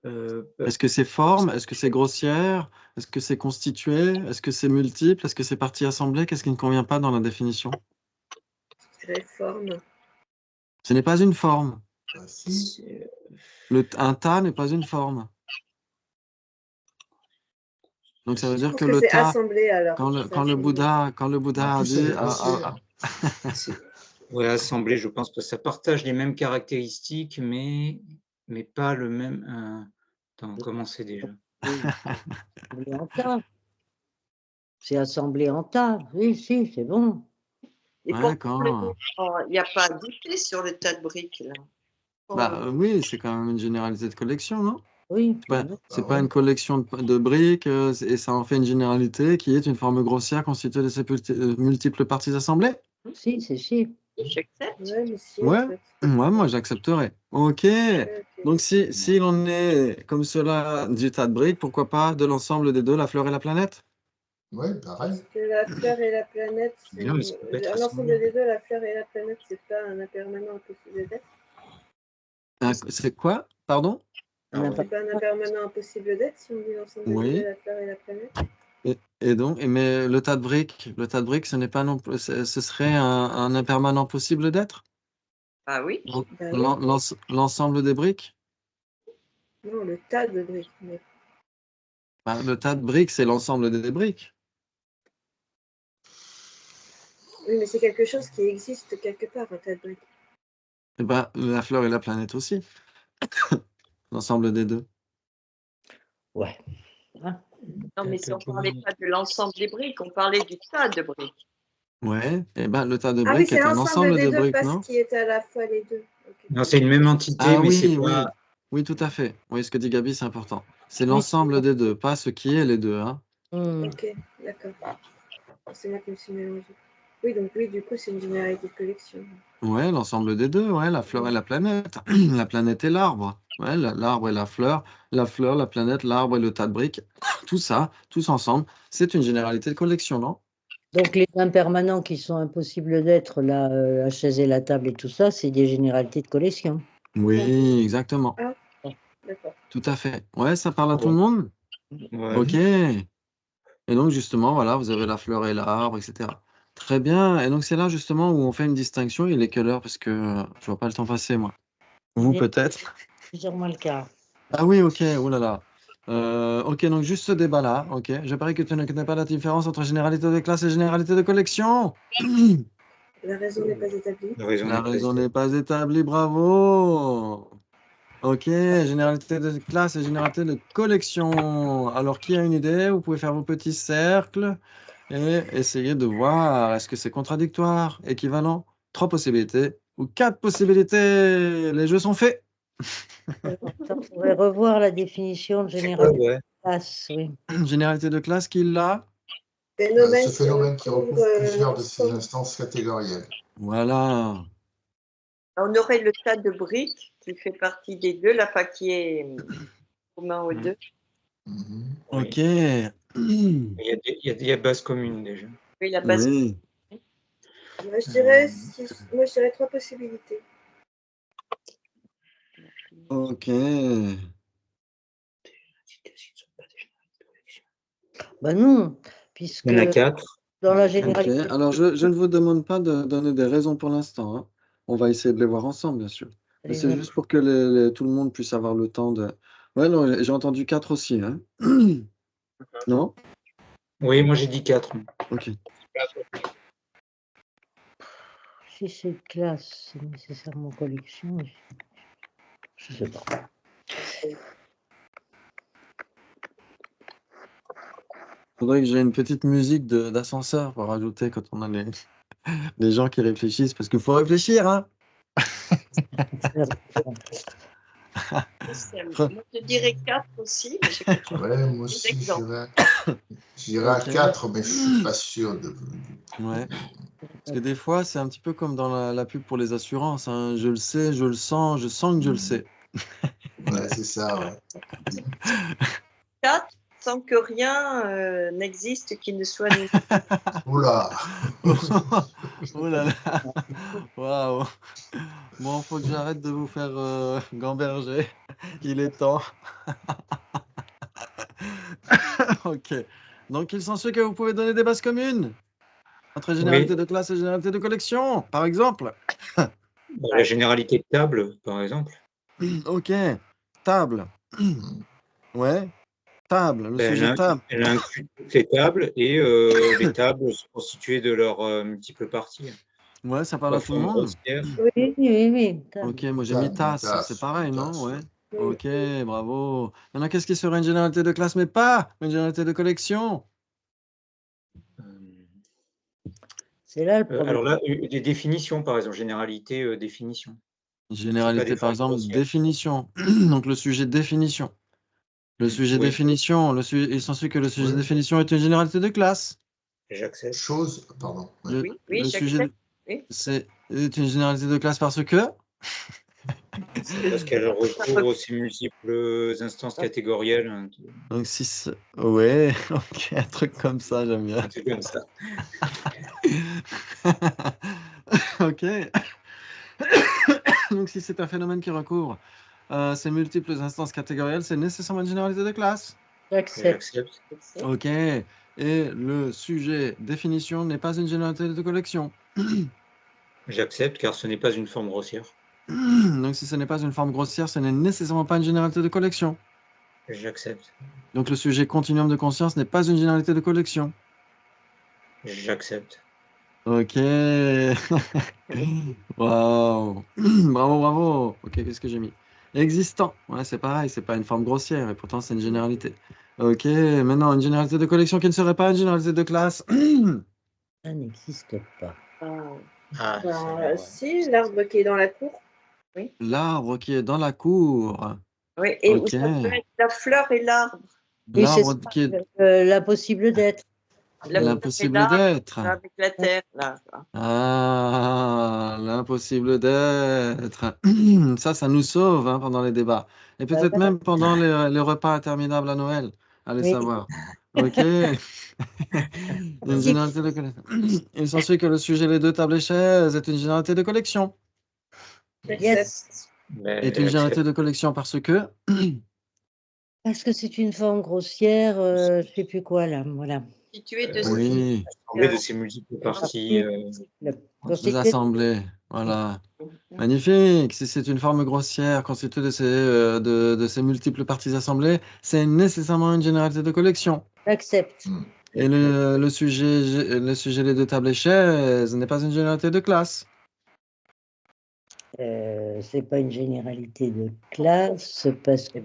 Est-ce que c'est forme? Est-ce que c'est grossière? Est-ce que c'est constitué? Est-ce que c'est multiple? Est-ce que c'est parties assemblées? Qu'est-ce qui ne convient pas dans la définition? Je dirais forme. Ce n'est pas une forme. Ah, si. Un tas n'est pas une forme. Donc ça veut Je dire pense que que le c'est tas, assemblé alors. quand C'est le assemblé. Bouddha En a plus, elle dit, est grossière. Ouais, assemblé, je pense que ça partage les mêmes caractéristiques, mais pas le même. Attends, comment c'est déjà? Assemblé en tas. C'est assemblé en tas. Oui, si, c'est bon. Et Ouais, pourquoi d'accord. il n'y a pas à douter sur le tas de briques, là? Bah oui, c'est quand même une généralité de collection, non? Oui. C'est pas une collection de briques et ça en fait une généralité qui est une forme grossière constituée de ces multiples parties assemblées? Si, c'est si. J'accepte. Ouais, mais si, Ouais, en fait. moi j'accepterais. Ok. Ouais, ok. Donc si l'on est comme cela du tas de briques, pourquoi pas de l'ensemble des deux, la fleur et la planète? Ouais, pareil. Parce que la fleur et la planète, Non, mais ça peut être l'ensemble assemblé. des deux, la fleur et la planète, c'est pas un impermanent impossible d'être. C'est quoi? Pardon? C'est pas un impermanent impossible d'être si on dit l'ensemble des Oui. deux, la fleur et la planète. Et donc, mais le tas de briques, ce n'est pas non plus, ce serait un impermanent possible d'être? Ah oui. Bah oui. L'ensemble des briques? Non, le tas de briques. Mais... Bah, le tas de briques, c'est l'ensemble des briques. Oui, mais c'est quelque chose qui existe quelque part, un tas de briques. Et ben, la fleur et la planète aussi. L'ensemble des deux. Ouais. Non, mais si on ne parlait pas de l'ensemble des briques, on parlait du tas de briques. Ouais, et ben le tas de Ah oui, briques c'est est un l'ensemble ensemble des de deux, briques, pas non? ce qui est à la fois les deux. Okay. Non, c'est une même entité, Ah mais c'est oui, oui. pas. Oui, tout à fait. Oui, ce que dit Gabi, c'est important. C'est Oui. l'ensemble des deux, pas ce qui est les deux, hein. Ok, d'accord. C'est moi qui me suis mélangée. Oui, donc oui, du coup, c'est une généralité de collection. Ouais, l'ensemble des deux, ouais, la fleur et la planète. La planète et l'arbre. Ouais, l'arbre et la fleur, la planète, l'arbre et le tas de briques. Tout ça, tous ensemble, c'est une généralité de collection, non? Donc les impermanents qui sont impossibles d'être, la chaise et la table et tout ça, c'est des généralités de collection. Oui, exactement. Ah, d'accord. Tout à fait. Ouais, ça parle à tout le monde? Ouais. Ok. Et donc, justement, voilà, vous avez la fleur et l'arbre, etc. Très bien. Et donc, c'est là, justement, où on fait une distinction. Il est quelle heure? Parce que je vois pas le temps passer, moi. Vous, peut-être? Plusieurs le quart. Ah oui, ok. Oh là là. Ok, donc juste ce débat-là. Ok. Je parie que tu ne connais pas la différence entre généralité de classe et généralité de collection. La raison n'est pas établie. La raison La n'est pas raison établie. n'est pas établie. Bravo. Ok, généralité de classe et généralité de collection. Alors, qui a une idée? Vous pouvez faire vos petits cercles et essayer de voir est-ce que c'est contradictoire, équivalent, 3 possibilités ou 4 possibilités. Les jeux sont faits. On pourrait revoir la définition de C'est généralité quoi, ouais. de classe, oui. Généralité de classe qui l'a. Phénomène Ce phénomène qui recouvre plusieurs de ces l'ensemble. instances catégorielles. Voilà. On aurait le tas de briques qui fait partie des deux, la fois qui est commun aux deux. Mhm. Ok. Il y a des bases communes déjà. Oui, la base. Oui. Moi, je dirais 3 possibilités. Ok. Ben non, puisque Il y en a 4. dans la Ok. généralité, Alors, je ne vous demande pas de donner des raisons pour l'instant, hein. On va essayer de les voir ensemble, bien sûr. Mais c'est juste pour que tout le monde puisse avoir le temps de. Ouais, non, j'ai entendu 4 aussi, hein. Non? Oui, moi j'ai dit 4. Ok. Si c'est classe, c'est nécessairement collection. Je sais pas. Faudrait que j'ai une petite musique d'ascenseur pour rajouter quand on a les gens qui réfléchissent, parce qu'il faut réfléchir, hein. Moi, je dirais 4 aussi, mais j'ai pas Ouais, moi des aussi, exemples. j'irais à Ok. 4, mais je suis pas sûr de. Ouais. Parce que des fois, c'est un petit peu comme dans la pub pour les assurances, hein. Je le sais, je le sens, je sens que je le sais. Ouais, c'est ça, ouais. 4 sans que rien n'existe qui ne soit né. Oula! Oh là là. Waouh. Bon, faut que j'arrête de vous faire gamberger. Il est temps. Ok. Donc, il s'ensuit que vous pouvez donner des bases communes entre généralité de classe et généralité de collection, par exemple. La généralité de table, par exemple. Ok. Table. Ouais. Table. Le Ben, sujet table. elle inclut toutes les tables et les tables sont constituées de leurs multiples parties. Ouais, ça parle La à tout le forme monde. grossière. Oui. Ok, moi j'ai mis tasse, c'est pareil, non? tasse, Ouais. ouais. Ok, bravo. Maintenant, qu'est-ce qui serait une généralité de classe, mais pas une généralité de collection? C'est là le problème. Alors là, des définitions, par exemple, généralité, définition. Généralité, des par formes exemple, grossières. définition. Donc le sujet définition. Le sujet Oui. définition, il s'ensuit que le sujet Oui. définition est une généralité de classe. J'accepte. Chose, pardon. Ouais. Oui, Le sujet j'accepte. Oui. est une généralité de classe parce que Parce qu'elle recouvre ces multiples instances catégorielles. donc si ouais, ok, un truc comme ça, j'aime bien. Un truc comme ça. Ok. Donc si c'est un phénomène qui recouvre ces multiples instances catégorielles, c'est nécessairement une généralité de classe. J'accepte. J'accepte. Ok. Et le sujet définition n'est pas une généralité de collection. J'accepte car ce n'est pas une forme grossière. Donc si ce n'est pas une forme grossière, ce n'est nécessairement pas une généralité de collection. J'accepte. Donc le sujet continuum de conscience n'est pas une généralité de collection. J'accepte. Ok. Waouh. Bravo. Ok, qu'est-ce que j'ai mis? Existant. Ouais, c'est pareil, c'est pas une forme grossière et pourtant c'est une généralité. Ok, maintenant une généralité de collection qui ne serait pas une généralité de classe. Ça n'existe pas. Si, l'arbre qui est dans la cour. L'arbre qui est dans la cour. Oui, et où Ok. ça peut être la fleur et l'arbre. Oui, c'est L'arbre qui est l'impossible d'être. La fleur et l'impossible l'arbre d'être. avec la terre, là. Ah, l'impossible d'être. Ça nous sauve hein, pendant les débats. Et peut-être même pendant les repas interminables à Noël. Allez Oui. savoir. Ok. Une généralité de collection. Il s'ensuit que le sujet les deux tables et chaises est une généralité de collection. Yes. Est une généralité de collection parce que Parce que c'est une forme grossière, je sais plus quoi là, voilà. Constituée de oui, de ces multiples parties. ces assemblées. Voilà. Magnifique. Si c'est une forme grossière constituée de ces multiples parties assemblées, c'est nécessairement une généralité de collection. J'accepte. Et le sujet les deux tables et chaises n'est pas une généralité de classe. C'est pas une généralité de classe parce que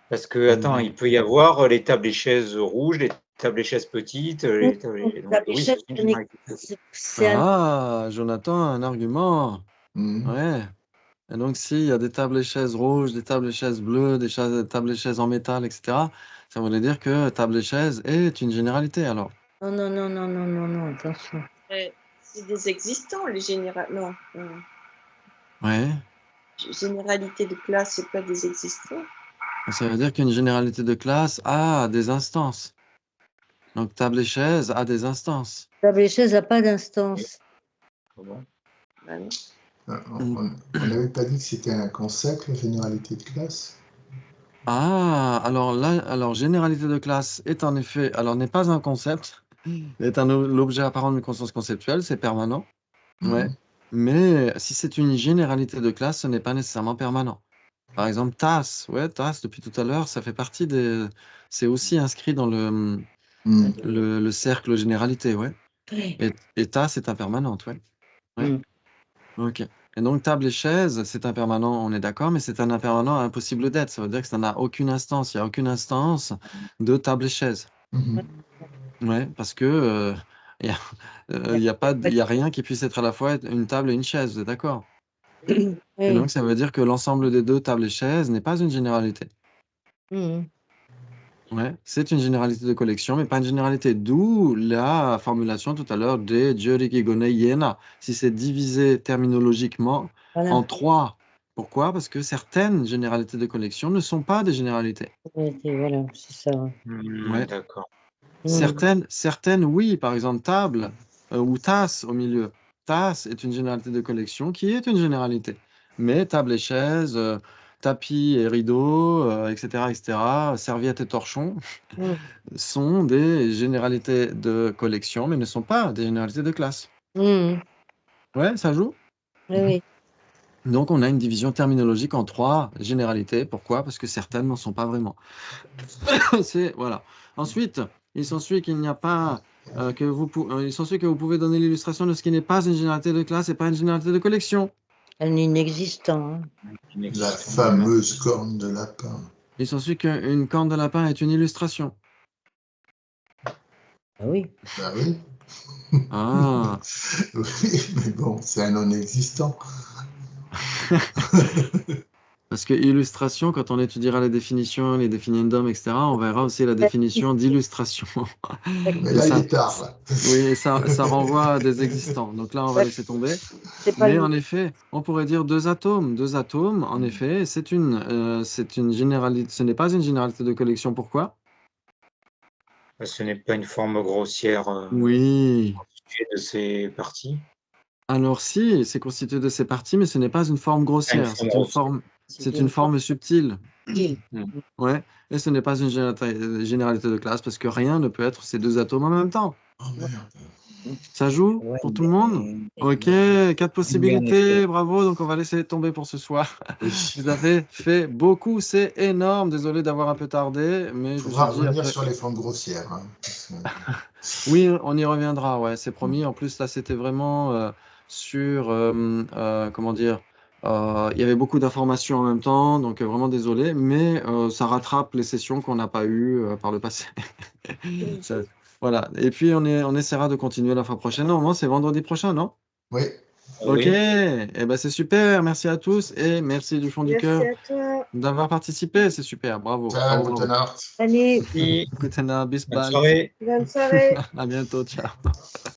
Parce que, attends, il peut y avoir les tables et chaises rouges, les tables et chaises petites. Les tables et... Donc, oui, c'est une généralité. Jonathan a un argument. Ouais. Et donc, s'il y a des tables et chaises rouges, des tables et chaises bleues, des tables et chaises en métal, etc., ça voudrait dire que table et chaise est une généralité, alors. Non, attention. C'est des existants, les généralités. Non. Ouais. Généralité de classe, c'est pas des existants. Ça veut dire qu'une généralité de classe a des instances. Donc, table et chaise a des instances. Table et chaise n'a pas d'instance. On n'avait pas dit que c'était un concept, la généralité de classe? Ah, alors là, généralité de classe est en effet, alors n'est pas un concept, est l'objet apparent d'une conscience conceptuelle, c'est permanent. Ouais. Mais si c'est une généralité de classe, ce n'est pas nécessairement permanent. Par exemple, tasse, tasse, depuis tout à l'heure, ça fait partie des. C'est aussi inscrit dans le cercle généralité, ouais. Et tasse est impermanente, ouais. Ouais. Mm. Ok. Et donc, table et chaise, c'est impermanent, on est d'accord, mais c'est un impermanent impossible d'être. Ça veut dire que ça n'a aucune instance. Il n'y a aucune instance de table et chaise. Mhm. Ouais, parce que il y a, il y a pas, il y a rien qui puisse être à la fois une table et une chaise, vous êtes d'accord? Et Oui. donc, ça veut dire que l'ensemble des deux tables et chaises n'est pas une généralité. Mm. Ouais, c'est une généralité de collection, mais pas une généralité. D'où la formulation tout à l'heure de Jorikigone Yena. Si c'est divisé terminologiquement Voilà. en trois. Pourquoi? Parce que certaines généralités de collection ne sont pas des généralités. Voilà, c'est ça. Ouais. D'accord. Mm. Certaines, oui, par exemple, table ou tasse au milieu. Tasse est une généralité de collection qui est une généralité. Mais table et chaise, tapis et rideaux, etc., serviettes et torchons Mm. sont des généralités de collection, mais ne sont pas des généralités de classe. Mm. Ouais, ça joue. Oui, oui. Donc, on a une division terminologique en trois généralités. Pourquoi? Parce que certaines n'en sont pas vraiment. Voilà. Ensuite, il s'ensuit qu'il n'y a pas il s'ensuit que vous pouvez donner l'illustration de ce qui n'est pas une généralité de classe et pas une généralité de collection. Un inexistant. Hein. La fameuse corne de lapin. Il s'ensuit qu'une corne de lapin est une illustration. Ah oui. Bah oui. Ah. Oui, mais bon, c'est un non-existant. Parce que illustration, quand on étudiera les définitions, les définiendums, etc., on verra aussi la définition d'illustration. Mais Et là, il ça, est tard. Là. oui, ça renvoie à des existants. Donc là, on va laisser tomber. C'est pas Mais le en effet, on pourrait dire deux atomes. Deux atomes, en effet, c'est une généralité. Ce n'est pas une généralité de collection. Pourquoi? Ce n'est pas une forme grossière Oui. constituée de ces parties. Alors si, c'est constitué de ces parties, mais ce n'est pas une forme Une grossière. forme C'est une grossière. forme, c'est c'est une forme subtile. subtil. Ouais. Et ce n'est pas une généralité de classe parce que rien ne peut être ces deux atomes en même temps. Oh merde. Ça joue Ouais, pour tout le monde? Ok, 4 possibilités, bravo. Donc on va laisser tomber pour ce soir. Oui. Vous avez fait beaucoup, c'est énorme. Désolé d'avoir un peu tardé, mais Il je me faudra suis dit revenir après. sur les formes grossières. Hein, parce que- Oui, on y reviendra, ouais, c'est promis. En plus, là, c'était vraiment sur, comment dire, il y avait beaucoup d'informations en même temps, donc vraiment désolé, mais ça rattrape les sessions qu'on n'a pas eues par le passé. Ça- voilà. Et puis, on essaiera de continuer la fois prochaine. Normalement, c'est vendredi prochain, non? Oui. Ok, Oui. eh ben, c'est super. Merci à tous et merci du fond du Merci cœur à toi. d'avoir participé. C'est super. Bravo. Ciao, Bravo, bravo. gute Nacht. Allez. Merci. Guten Abend, bis Bonne bald. soirée. Bonne soirée. À bientôt. Ciao.